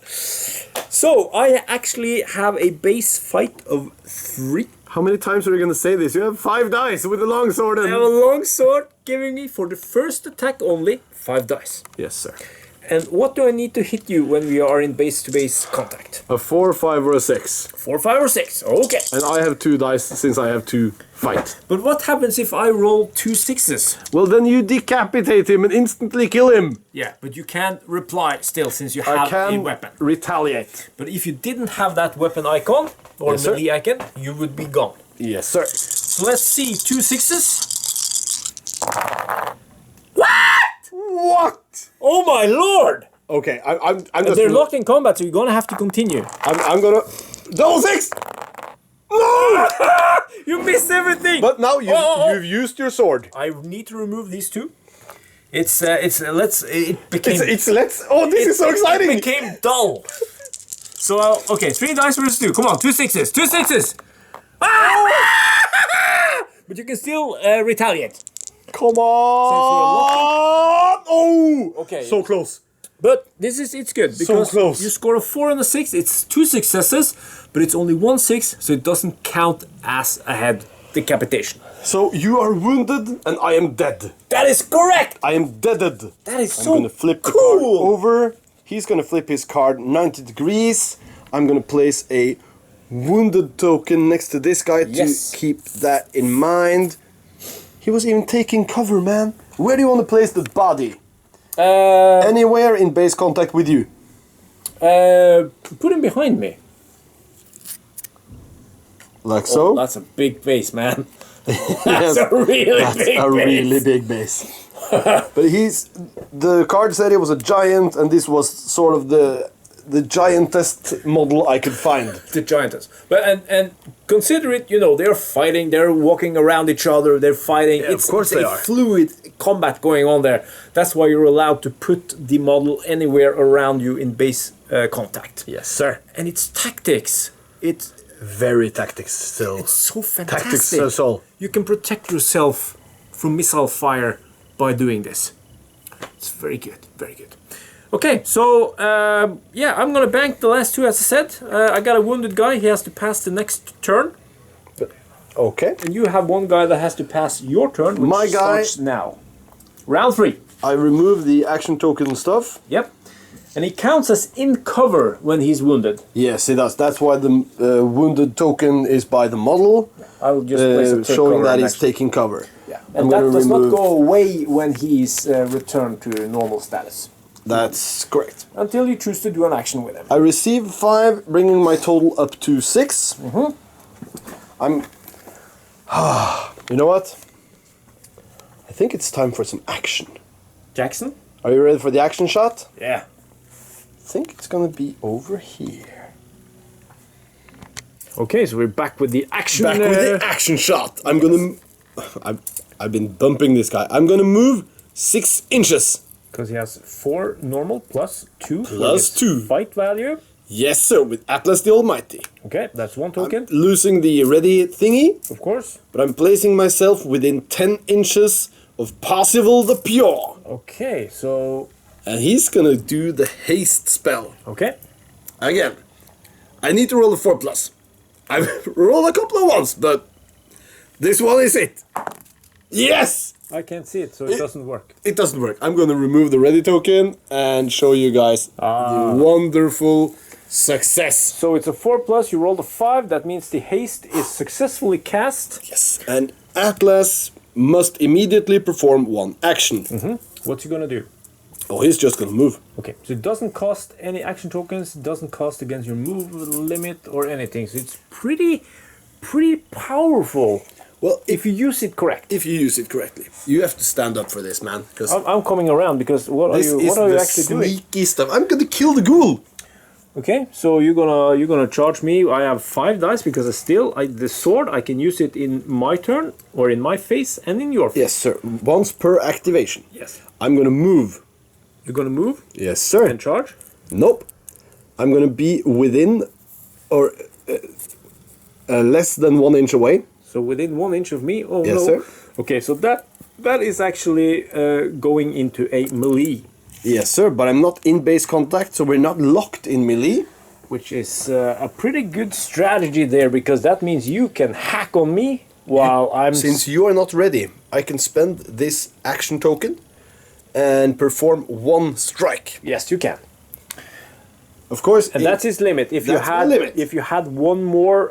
So, I actually have a base fight of 3. How many times are you going to say this? You have 5 dice with the longsword. I have a long sword giving me, for the first attack only, 5 dice. Yes, sir. And what do I need to hit you when we are in base-to-base contact? A 4, 5, or a 6. 4, 5, or 6. Okay. And I have 2 dice since I have 2 fight. But what happens if I roll 2 6s? Well, then you decapitate him and instantly kill him. Yeah, but you can't reply still since you I have can a weapon. retaliate. But if you didn't have that weapon icon, or Yes, sir. melee icon, you would be gone. Yes, sir. So let's see, 2 6s. What? Oh my lord! Okay, I'm just... They're locked in combat, so you're gonna have to continue. I'm gonna... Double 6! No! You missed everything! But now you've used your sword. I need to remove these two. It became... This is so exciting! It became dull. So, okay, 3 dice versus 2. Come on, 2 sixes. 2 sixes! Ah! But you can still retaliate. Come on! Oh! Okay. So close. But it's good because close. you score a 4 and a 6. It's 2 successes, but it's only 1 6, so it doesn't count as a head decapitation. So you are wounded and I am dead. That is correct. I am deaded. That is so I'm gonna flip the card over. He's gonna flip his card 90 degrees. I'm gonna place a wounded token next to this guy to keep that in mind. He was even taking cover, man. Where do you want to place the body? Anywhere in base contact with you. Put him behind me. Like so? That's a big base, man. That's a really big base. But the card said he was a giant, and this was sort of the giantest model I could find. The giantess. But and consider it, they're fighting, they're walking around each other, they're fighting. Yeah, of course they are. Fluid combat going on there. That's why you're allowed to put the model anywhere around you in base contact. Yes, sir. And it's tactics. It's very tactics still. It's so fantastic. Tactics is all. You can protect yourself from missile fire by doing this. It's very good, very good. Okay, so I'm gonna bank the last 2 as I said. I got a wounded guy, he has to pass the next turn. Okay. And you have one guy that has to pass your turn, which My guy starts now. Round 3. I remove the action token stuff. Yep. And he counts as in cover when he's wounded. Yes, he does. That's why the wounded token is by the model. I'll just place a showing that he's taking cover. Yeah. And that does not go away when he's returned to normal status. That's correct. Until you choose to do an action with him. I receive 5, bringing my total up to 6. I'm... You know what? I think it's time for some action. Jackson? Are you ready for the action shot? Yeah. I think it's gonna be over here. Okay, so we're back with the action. Back with the action shot. I'm gonna... I've been bumping this guy. I'm gonna move 6 inches. Because he has 4 normal plus 2. Plus 2. Fight value. Yes, sir, with Atlas the Almighty. Okay, that's 1 token. I'm losing the ready thingy. Of course. But I'm placing myself within 10 inches of Parzival the Pure. Okay, so... And he's gonna do the haste spell. Okay. Again, I need to roll a 4+. I've rolled a couple of ones, but this one is it. Yes! I can't see it, so it doesn't work. It doesn't work. I'm gonna remove the ready token and show you guys the wonderful success. So it's a 4+, you rolled a 5, that means the haste is successfully cast. Yes, and Atlas must immediately perform 1 action. What's he gonna do? Oh, he's just gonna move. Okay, so it doesn't cost any action tokens, doesn't cost against your move limit or anything, so it's pretty powerful. Well, if you use it correct. If you use it correctly. You have to stand up for this, man. I'm coming around because what are you actually doing? Sneaky stuff. I'm gonna kill the ghoul. Okay, so you're gonna charge me. I have 5 dice because the sword I can use it in my turn or in my face and in your face. Yes, sir. Once per activation. Yes. I'm gonna move. You're gonna move? Yes, sir. And charge? Nope. I'm gonna be within or less than 1 inch away. So within 1 inch of me? Oh, yes, no. Sir. Okay, so that is actually going into a melee. Yes, sir, but I'm not in base contact, so we're not locked in melee. Which is a pretty good strategy there, because that means you can hack on me while I'm... Since you are not ready, I can spend this action token and perform 1 strike. Yes, you can. Of course. And that's his limit. If you had 1 more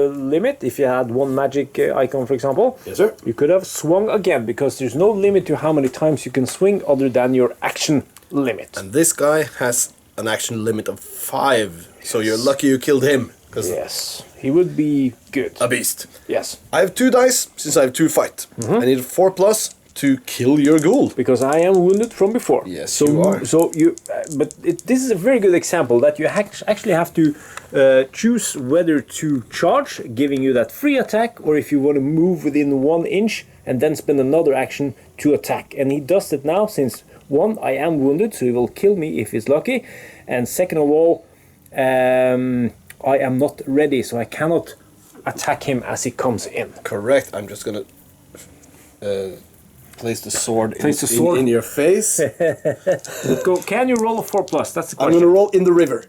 limit, if you had 1 magic icon, for example, yes, sir, you could have swung again, because there's no limit to how many times you can swing other than your action limit. And this guy has an action limit of 5, so you're lucky you killed him. Yes, he would be good. A beast. Yes. I have 2 dice, since I have 2 fight. I need a 4+ to kill your ghoul. Because I am wounded from before. Yes, so you are. So you, this is a very good example that you actually have to choose whether to charge, giving you that free attack, or if you want to move within 1 inch and then spend another action to attack. And he does it now since 1, I am wounded, so he will kill me if he's lucky, and second of all, I am not ready, so I cannot attack him as he comes in. Correct. I'm just gonna place the sword, in your face. Go. Can you roll a 4+? That's the question. I'm gonna roll in the river.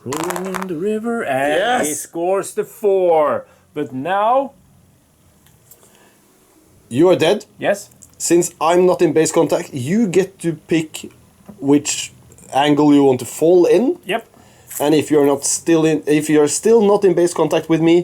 Rolling in the river, and Yes! he scores the 4. But now, You are dead. yes, Since I'm not in base contact, you get to pick which angle you want to fall in. yep, And if you're still not in base contact with me,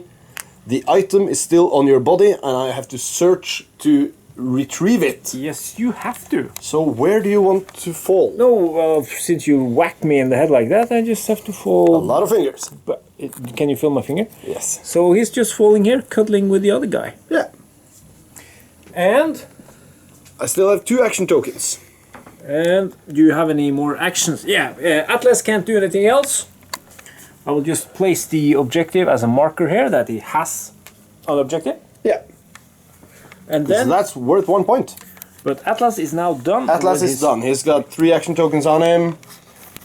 the item is still on your body, and I have to search to retrieve it. yes, you have to. So where do you want to fall? No, since you whacked me in the head like that, I just have to A fall. lot of fingers. But can you feel my finger? Yes. So he's just falling here, cuddling with the other guy. Yeah. And I still have 2 action tokens. do you have any more actions? Yeah, Atlas can't do anything else. I will just place the objective as a marker here that he has an objective. Yeah. And So then, that's worth 1 point. but Atlas is now done. Atlas with is done. He's got 3 action tokens on him.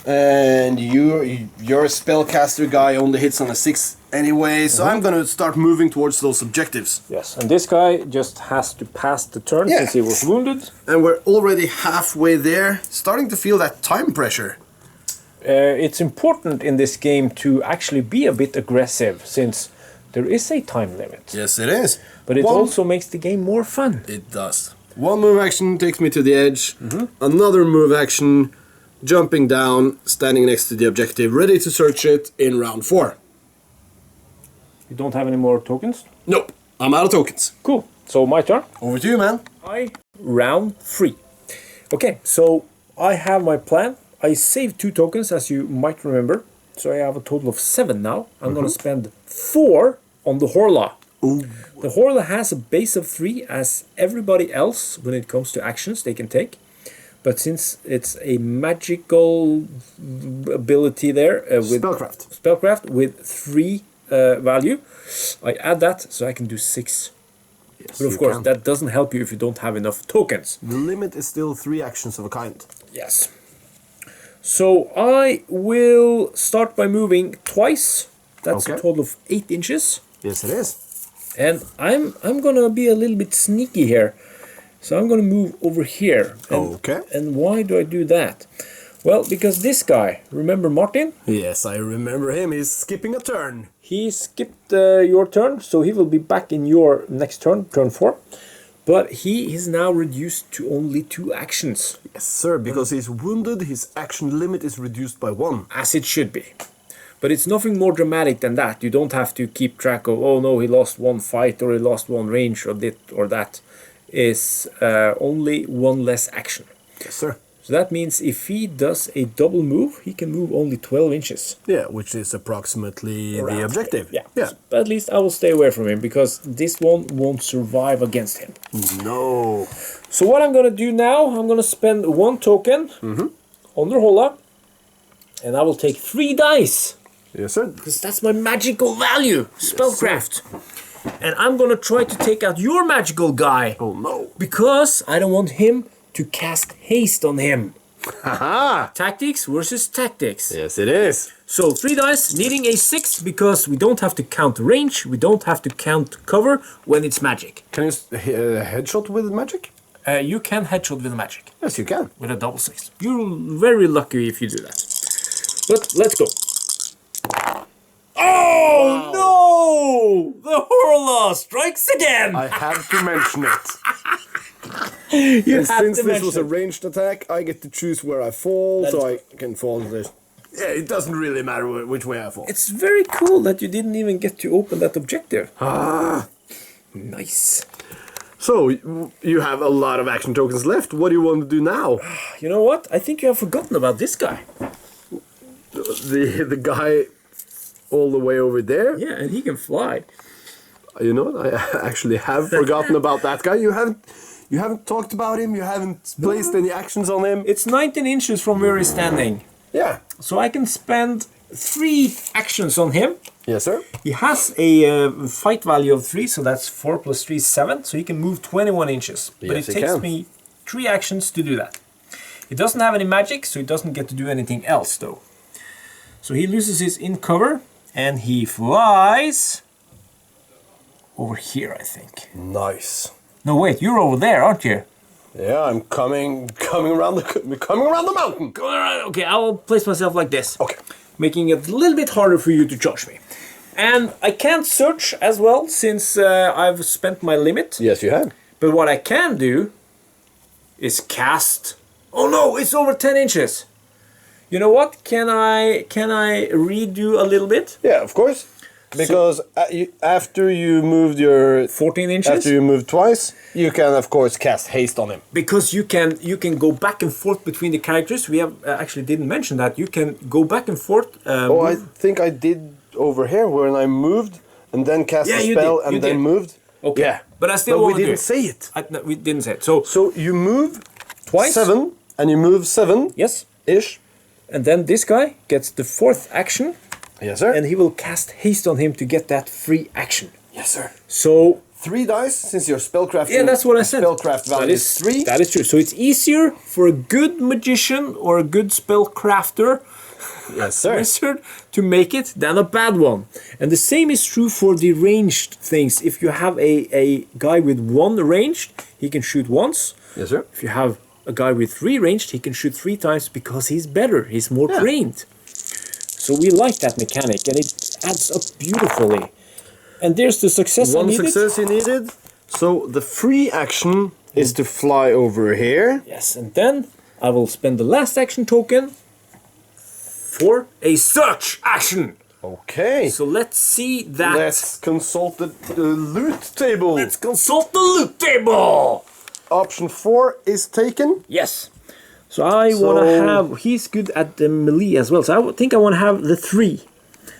And your spellcaster guy only hits on a 6 anyway, so I'm gonna start moving towards those objectives. Yes, and this guy just has to pass the turn Yeah. since he was wounded. And we're already halfway there, starting to feel that time pressure. It's important in this game to actually be a bit aggressive since there is a time limit. Yes, it is. But it also makes the game more fun. It does. 1 move action takes me to the edge. Another move action, jumping down, standing next to the objective, ready to search it in round 4. You don't have any more tokens? Nope, I'm out of tokens. Cool. So my turn. Over to you, man. Round 3. Okay, so I have my plan. I saved 2 tokens, as you might remember. So I have a total of 7 now. I'm going to spend 4 on the Horla. Ooh. The Horla has a base of 3 as everybody else when it comes to actions they can take. But since it's a magical ability there with spellcraft with 3 value, I add that so I can do 6. Yes, but of course, that doesn't help you if you don't have enough tokens. The limit is still 3 actions of a kind. Yes. So I will start by moving twice. That's a total of 8 inches. Yes, it is. And I'm gonna be a little bit sneaky here. So I'm gonna move over here. Okay. And why do I do that? Well, because this guy, remember Martin? Yes, I remember him. He's skipping a turn. He skipped your turn, so he will be back in your next turn, turn 4. But he is now reduced to only 2 actions. Yes, sir, because he's wounded, his action limit is reduced by 1. As it should be. But it's nothing more dramatic than that. You don't have to keep track of, oh no, he lost 1 fight or he lost 1 range or this or that. It's only 1 less action. Yes, sir. So that means if he does a double move, he can move only 12 inches. Yeah, which is approximately the objective. Yeah. But at least I will stay away from him because this one won't survive against him. No. So what I'm going to do now, I'm going to spend 1 token on the Hola. And I will take 3 dice. Yes, sir. Because that's my magical value, spellcraft. And I'm going to try to take out your magical guy. Oh, no. Because I don't want him to cast haste on him. Haha! Tactics versus tactics. Yes, it is. So 3 dice, needing a 6 because we don't have to count range, we don't have to count cover when it's magic. Can you headshot with magic? You can headshot with magic. Yes, you can. With a double 6. You're very lucky if you do that. But let's go. Oh no! The Horla strikes again! I have to mention it. You Since this was a ranged attack, I get to choose where I fall, so I can fall this. Yeah, it doesn't really matter which way I fall. It's very cool that you didn't even get to open that objective. Ah, nice. So, you have a lot of action tokens left. What do you want to do now? You know what? I think you have forgotten about this guy. The guy all the way over there? Yeah, and he can fly. You know what? I actually have forgotten about that guy. You haven't talked about him. You haven't placed any actions on him. It's 19 inches from where he's standing. Yeah. So I can spend 3 actions on him. Yes, sir. He has a fight value of 3, so that's 4 plus 3 is 7. So he can move 21 inches. But Yes, it he takes can. me 3 actions to do that. He doesn't have any magic, so he doesn't get to do anything else, though. So he loses his in cover, and he flies over here, I think. Nice. No, wait, you're over there, aren't you? Yeah, I'm coming around the mountain. Go around. Okay, I'll place myself like this. Okay. Making it a little bit harder for you to judge me. And I can't search as well since I've spent my limit. Yes, you have. But what I can do is cast. Oh no, it's over 10 inches. You know what? Can I redo a little bit? Yeah, of course. Because after you moved your 14 inches? after you moved twice, you can of course cast haste on him. Because you can go back and forth between the characters. We have actually didn't mention that you can go back and forth. Oh, I think I did over here when I moved and then cast a spell and then moved. Okay. Yeah. But I still But want we to do didn't say it. No, we didn't say it. So You move twice. 7 and you move 7 Yes. ish. And then this guy gets the 4th action. Yes, sir. And he will cast haste on him to get that free action. Yes, sir. So 3 dice since your spellcraft. yeah, that's what I said. Spellcraft value is 3. That is true. So it's easier for a good magician or a good spellcrafter, Yes, sir. wizard, to make it than a bad one. And the same is true for the ranged things. If you have a guy with 1 ranged, he can shoot once. Yes, sir. If you have a guy with 3 ranged, he can shoot 3 times because he's better. He's more trained. So we like that mechanic, and it adds up beautifully. And there's the success I One needed. success you needed. So the free action is to fly over here. Yes, and then I will spend the last action token for a search action. Okay. So let's see that. Let's consult the loot table. Let's consult the loot table. Option 4 is taken. Yes. So I want to have. He's good at the melee as well. So I think I want to have the 3.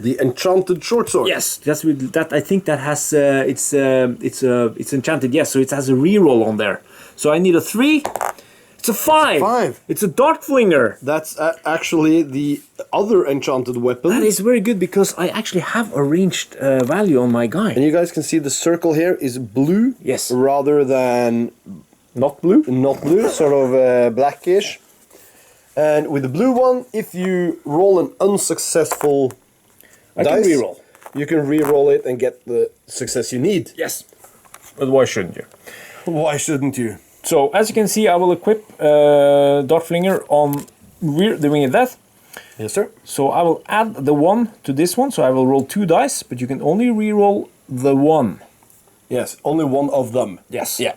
The enchanted short sword. Yes, that's with that. I think that has. It's enchanted. Yes, so it has a reroll on there. So I need a 3. It's a 5. 5. It's a dart flinger. That's actually the other enchanted weapon. That is very good because I actually have a ranged value on my guy. And you guys can see the circle here is blue. Yes. Rather than Not blue. not blue, sort of blackish. And with the blue one, if you roll an unsuccessful I can dice, reroll. you can re-roll it and get the success you need. Yes. But why shouldn't you? Why shouldn't you? So as you can see, I will equip dart flinger on rear the winged death. Yes, sir. So I will add the 1 to this one. So I will roll 2 dice, but you can only re-roll the 1. Yes, only one of them. Yes. Yeah.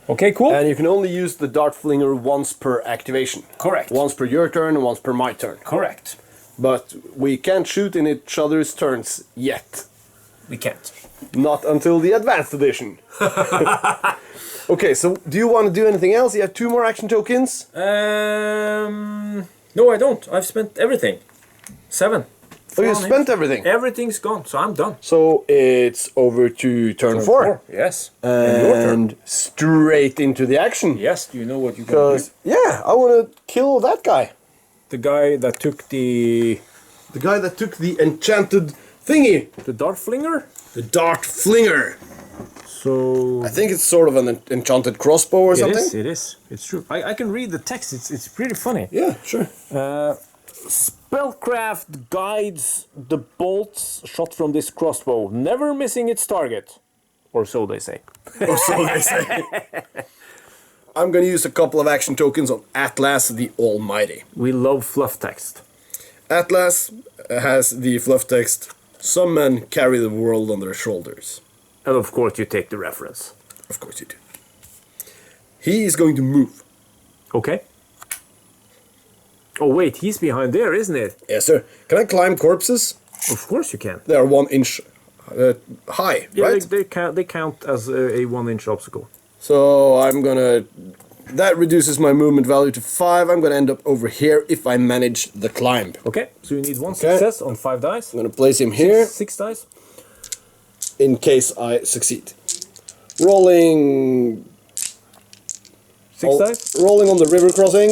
Okay, cool. And you can only use the dart flinger once per activation. Correct. Once per your turn and once per my turn. Correct. But we can't shoot in each other's turns yet. We can't. Not until the advanced edition. Okay, so do you want to do anything else? You have 2 more action tokens. No, I don't. I've spent everything. 7. Oh, you spent everything. Everything's gone, so I'm done. So it's over to turn 4. Yes. And your turn. And straight into the action. Yes. Do you know what you're going to do? Because, yeah, I want to kill that guy. The guy that took the The guy that took the enchanted thingy. dart flinger. The dart flinger. So I think it's sort of an enchanted crossbow or something. It is. It's true. I can read the text. It's pretty funny. Yeah, sure. Spellcraft guides the bolts shot from this crossbow, never missing its target. Or so they say. Or so they say. I'm going to use a couple of action tokens on Atlas the Almighty. We love fluff text. Atlas has the fluff text, "Some men carry the world on their shoulders." And of course you take the reference. Of course you do. He is going to move. Okay. Oh wait, he's behind there, isn't it? Yes, sir. Can I climb corpses? Of course you can. They are 1 inch high, Yeah, right? they count as a 1-inch obstacle. So I'm gonna... That reduces my movement value to 5. I'm gonna end up over here if I manage the climb. Okay, so you need 1 success on 5 dice. I'm gonna place him here 6 dice. in case I succeed. Rolling 6 dice. Rolling on the river crossing.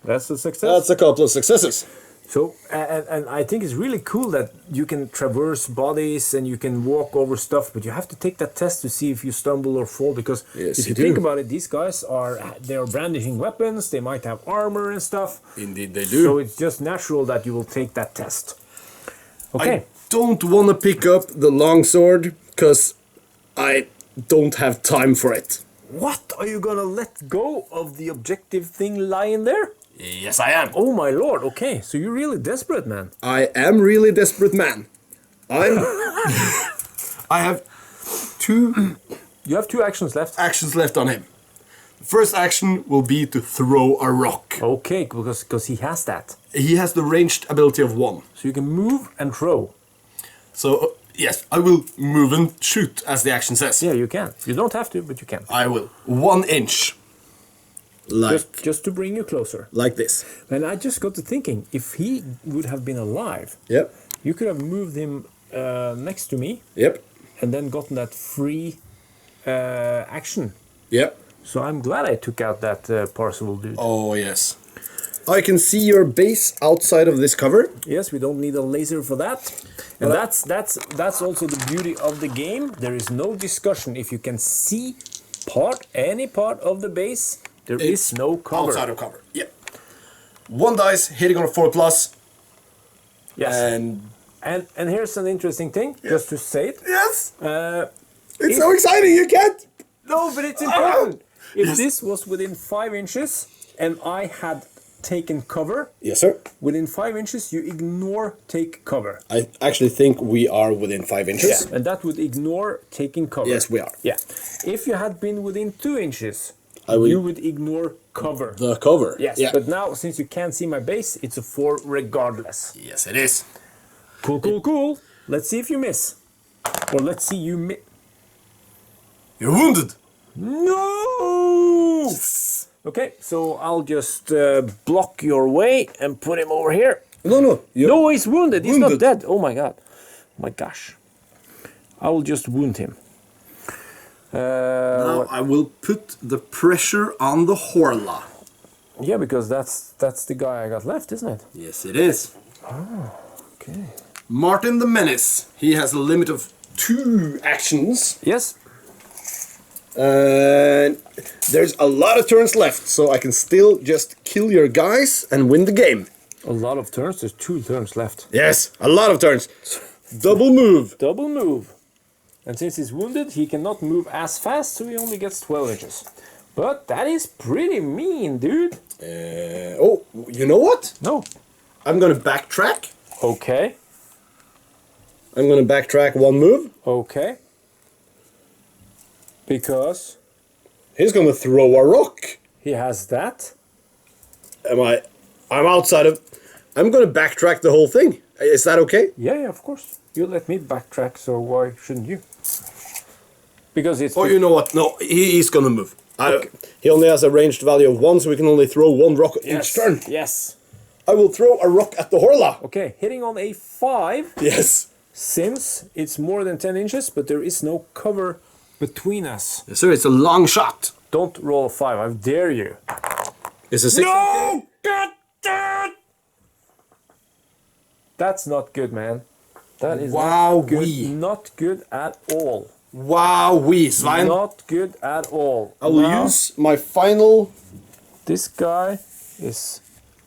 That's a success. That's a couple of successes. So, and I think it's really cool that you can traverse bodies and you can walk over stuff, but you have to take that test to see if you stumble or fall, because Yes, if you you think do. about it, these guys they're brandishing weapons, they might have armor and stuff. Indeed they do. So it's just natural that you will take that test. Okay. I don't want to pick up the longsword because I don't have time for it. What? Are you gonna let go of the objective thing lying there? Yes, I am. Oh my lord, okay, so you're really desperate, man. I am really desperate man. I have 2 You have 2 actions left. actions left on him. The first action will be to throw a rock. Okay, because he has that. He has the ranged ability of 1. So you can move and throw. So, yes, I will move and shoot, as the action says. Yeah, you can. You don't have to, but you can. I will. 1 inch. Just to bring you closer. Like this. And I just got to thinking, if he would have been alive, Yep. you could have moved him next to me Yep. and then gotten that free action. Yep. So I'm glad I took out that parcel dude. Oh, yes. I can see your base outside of this cover. Yes, we don't need a laser for that. And Well, that's also the beauty of the game. There is no discussion. If you can see any part of the base, there is no cover. Outside of cover. Yep. 1 dice hitting on a 4+. Yes. And here's an interesting thing, just to say it. Yes. It's if- so exciting. You can't. No, but it's important. If Yes. this was within 5 inches and I had taken cover, Yes, sir. within 5 inches you ignore take cover. I actually think we are within 5 inches. And that would ignore taking cover. Yes, we are. Yeah. If you had been within 2 inches, I would- you would ignore cover. The cover. Yes, Yeah. but now since you can't see my base, it's a 4 regardless. Yes, it is. Cool, cool, cool. Let's see if you miss. Or let's see you miss. You're wounded. No! Okay, so I'll just block your way and put him over here. No. No, he's wounded. He's not Wounded. dead. Oh my god. My gosh. I will just wound him. Now I will put the pressure on the Horla. Yeah, because that's the guy I got left, isn't it? Yes, it is. Okay. Martin the Menace. He has a limit of 2 actions. Yes. And there's a lot of turns left, so I can still just kill your guys and win the game. A lot of turns. There's 2 turns left. Yes, a lot of turns. Double move. Double move. And since he's wounded, he cannot move as fast, so he only gets 12 inches. But that is pretty mean, dude. Oh, you know what? No. I'm gonna backtrack. Okay. I'm gonna backtrack 1 move. Okay. Because He's gonna throw a rock. he has that. I'm outside of... I'm gonna backtrack the whole thing. Is that okay? Yeah, of course. You let me backtrack, so why shouldn't you? Because it's... Oh, you know what? No, he's gonna move. He only has a ranged value of 1, so we can only throw 1 rock each turn. Yes. I will throw a rock at the Horla. Okay, hitting on a 5, Yes. since it's more than 10 inches, but there is no cover between us. Yes, sir. It's a long shot. Don't roll a 5, I dare you. It's a 6. No! God damn it! That's not good, man. That is not good. Wowee. Not good at all. Wowee, Svein. Not good at all. I will Now, use my final... This guy is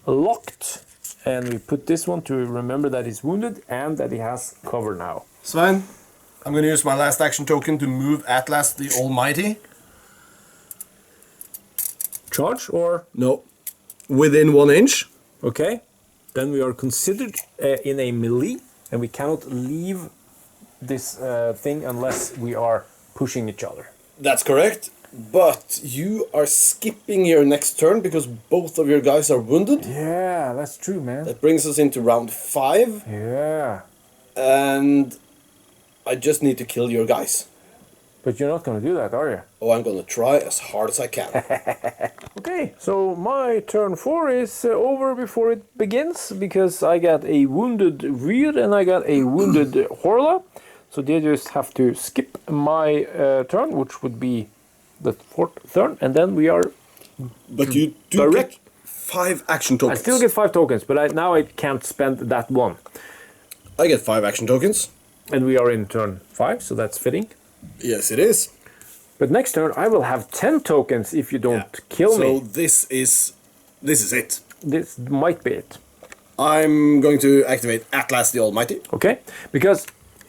locked, and we put this one to remember that he's wounded and that he has cover now. Svein, I'm gonna use my last action token to move Atlas the Almighty. Charge or... No. Within 1 inch. Okay. Then we are considered in a melee, and we cannot leave this thing unless we are pushing each other. That's correct. But you are skipping your next turn because both of your guys are wounded. Yeah, that's true, man. That brings us into round 5. Yeah. And I just need to kill your guys. But you're not going to do that, are you? Oh, I'm gonna try as hard as I can. Okay, so my turn 4 is over before it begins because I got a wounded Rear and I got a wounded Horla. So they just have to skip my turn, which would be the fourth turn, and then we are. But you do Direct. get 5 action tokens. I still get 5 tokens, but now I can't spend that one. I get 5 action tokens. And we are in turn 5, so that's fitting. Yes, it is. But next turn I will have 10 tokens if you don't kill me. So this is it. This might be it. I'm going to activate Atlas the Almighty. Okay? Because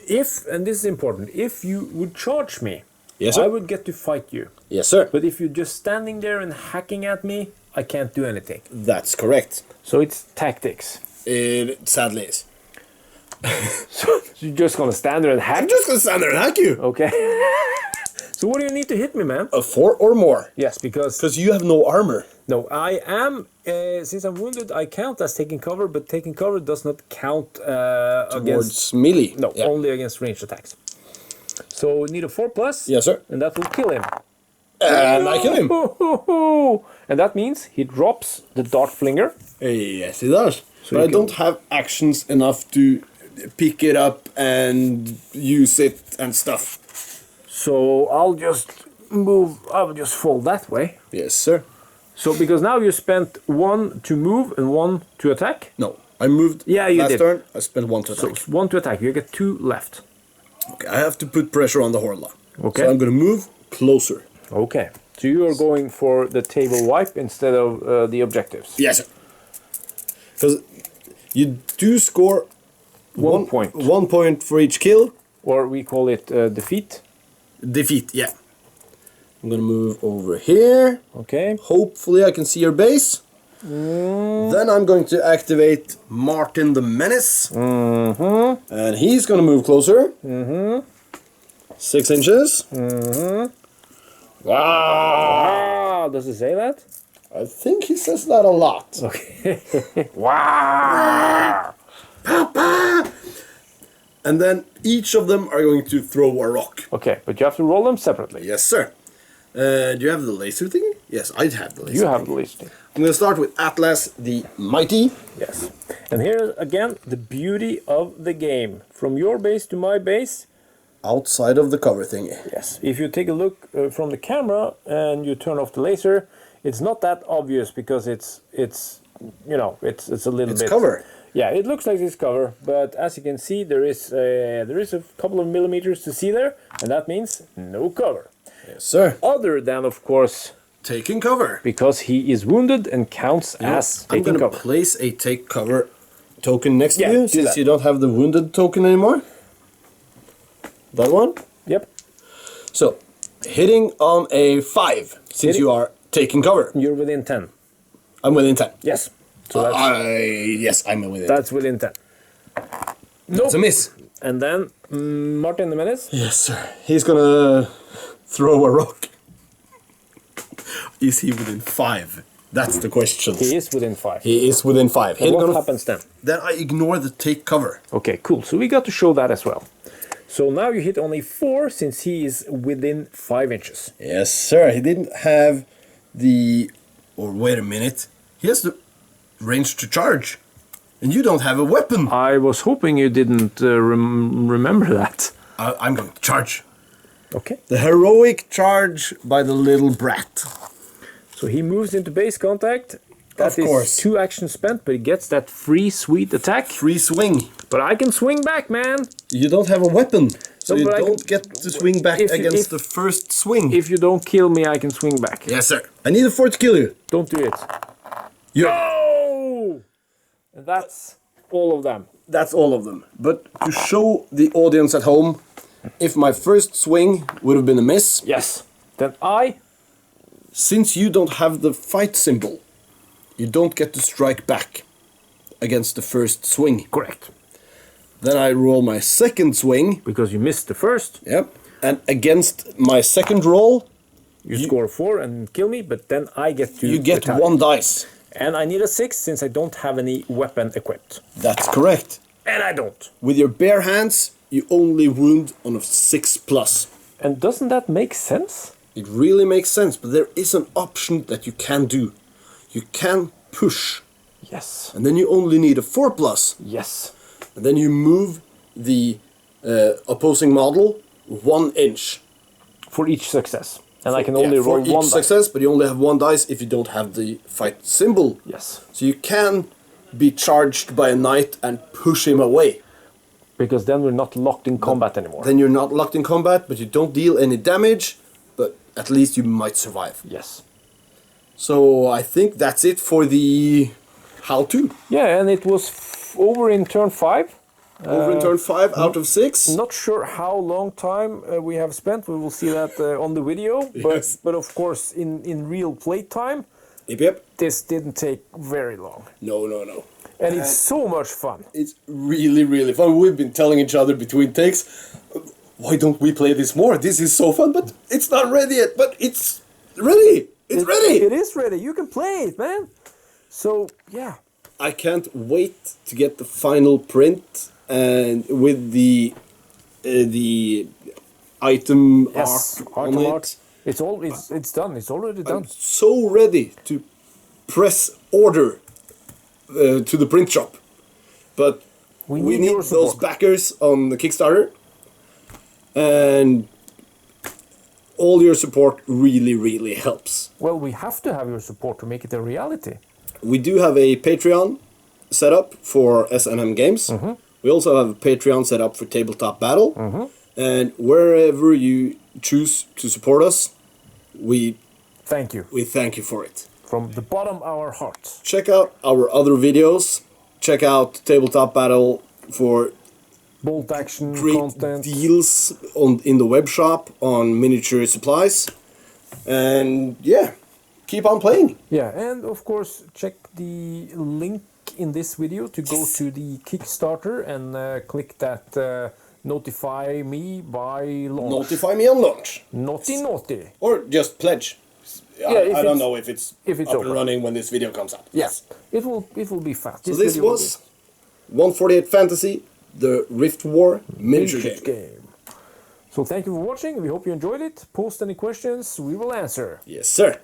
if, and this is important, if you would charge me, Yes, sir. I would get to fight you. Yes, sir. But if you're just standing there and hacking at me, I can't do anything. That's correct. So it's tactics. It sadly is. So you're just gonna stand there and hack? I'm just going to stand there and hack you. Okay. So what do you need to hit me, man? A 4 or more. Yes, because... Because you have no armor. No, I am... since I'm wounded, I count as taking cover, but taking cover does not count against... Towards melee. No, Yeah. only against ranged attacks. So we need a 4+. Yes, sir. And that will kill him. And I kill him. And that means he drops the dart flinger. Yes, it does. So but I you don't have actions enough to pick it up and use it and stuff. So I'll just move, I'll just fall that way. Yes, sir. So because now you spent 1 to move and 1 to attack. No, I moved Yeah, you last did. turn. I spent 1 to So attack. it's 1 to attack, you get 2 left. Okay, I have to put pressure on the Horla. Okay. So I'm going to move closer. Okay. So you are going for the table wipe instead of the objectives. Yes, sir. Because you do score 1 point. 1 point for each kill. Or we call it defeat. Defeat, yeah. I'm going to move over here. Okay. Hopefully I can see your base. Then I'm going to activate Martin the Menace. And he's going to move closer. 6 inches. Wow! Ah, does it say that? I think he says that a lot. Okay. Wow! Papa! And then each of them are going to throw a rock. Okay, but you have to roll them separately. Yes, sir. Do you have the laser thing? Yes, I have the laser You have thing. the listing. I'm going to start with Atlas the Mighty. Yes. And here again, the beauty of the game. From your base to my base. Outside of the cover thingy. Yes. If you take a look from the camera and you turn off the laser, it's not that obvious because it's you know, it's a little bit... It's cover. Yeah, it looks like it's cover, but as you can see, there is a couple of millimeters to see there, and that means no cover. Yes, sir. Other than, of course, Taking cover. because he is wounded and counts as I'm taking going to cover. place a take cover token next Yeah, to you, do since that. you don't have the wounded token anymore. That one. Yep, So, hitting on a 5, since Hitting- you are taking cover. you're within 10. I'm within 10. Yes, so that's, Yes, I'm within. that's within 10. Nope. That's a miss. And then Martin the Menace. Yes, sir. He's gonna throw a rock. Is he within 5? That's the question. He is within 5. He is within 5. And what happens then? Then I ignore the take cover. Okay, cool. So we got to show that as well. So now you hit only 4 since he is within 5 inches. Yes, sir. He didn't have the... Or wait a minute. He has the range to charge. And you don't have a weapon. I was hoping you didn't remember that. I'm going to charge. Okay. The heroic charge by the little brat. So he moves into base contact. That Of course. is 2 actions spent, but he gets that free sweet attack. Free swing. But I can swing back, man. You don't have a weapon. So No, you but I don't can- get to swing back if- against if- the first swing. If you don't kill me, I can swing back. Yes, sir. I need a 4 to kill you. Don't do it. Oh! And that's all of them. That's all of them. But to show the audience at home, if my first swing would have been a miss, Yes. Then I... since you don't have the fight symbol, you don't get to strike back against the first swing. Correct. Then I roll my second swing. Because you missed the first. Yep. And against my second roll, You score 4 and kill me, but then I get to you get attack. 1 dice. And I need a 6 since I don't have any weapon equipped. That's correct. And I don't. With your bare hands, you only wound on a 6+. And doesn't that make sense? It really makes sense, but there is an option that you can do. You can push, Yes. and then you only need a 4+. Yes. And then you move the opposing model 1 inch. For each success. And I can only roll for each one success, but you only have one dice if you don't have the fight symbol. Yes. So you can be charged by a knight and push him away. Because then we're not locked in combat anymore. Then you're not locked in combat, but you don't deal any damage, but at least you might survive. Yes. So I think that's it for the how-to. Yeah, and it was over in turn 5. Over in turn 5 out of 6. Not sure how long time we have spent. We will see that on the video. Yes. But of course, in real play time, Yep. this didn't take very long. No. And it's so much fun. It's really, really fun. We've been telling each other between takes, why don't we play this more? This is so fun, but it's not ready yet. But it's ready. It's ready. It is ready. You can play it, man. So, yeah. I can't wait to get the final print and with the item art on it. It's done. It's already done. I'm so ready to press order to the print shop, but we need those backers on the Kickstarter, and all your support really helps. Well, we have to have your support to make it a reality. We do have a Patreon set up for S&M Games. We also have a Patreon set up for Tabletop Battle. And wherever you choose to support us, we thank you. We thank you for it. From the bottom of our hearts. Check out our other videos. Check out Tabletop Battle for bolt action great content. Deals in the web shop on miniature supplies. And yeah, keep on playing. Yeah, and of course check the link in this video to go to the Kickstarter and click that notify me by launch. Notify me on launch. Naughty. Or just pledge. I don't know if it's up and running when this video comes out. Yes, it will be fast. So this was 148 Fantasy, the Rift War miniature game. So thank you for watching. We hope you enjoyed it. Post any questions, we will answer. Yes, sir.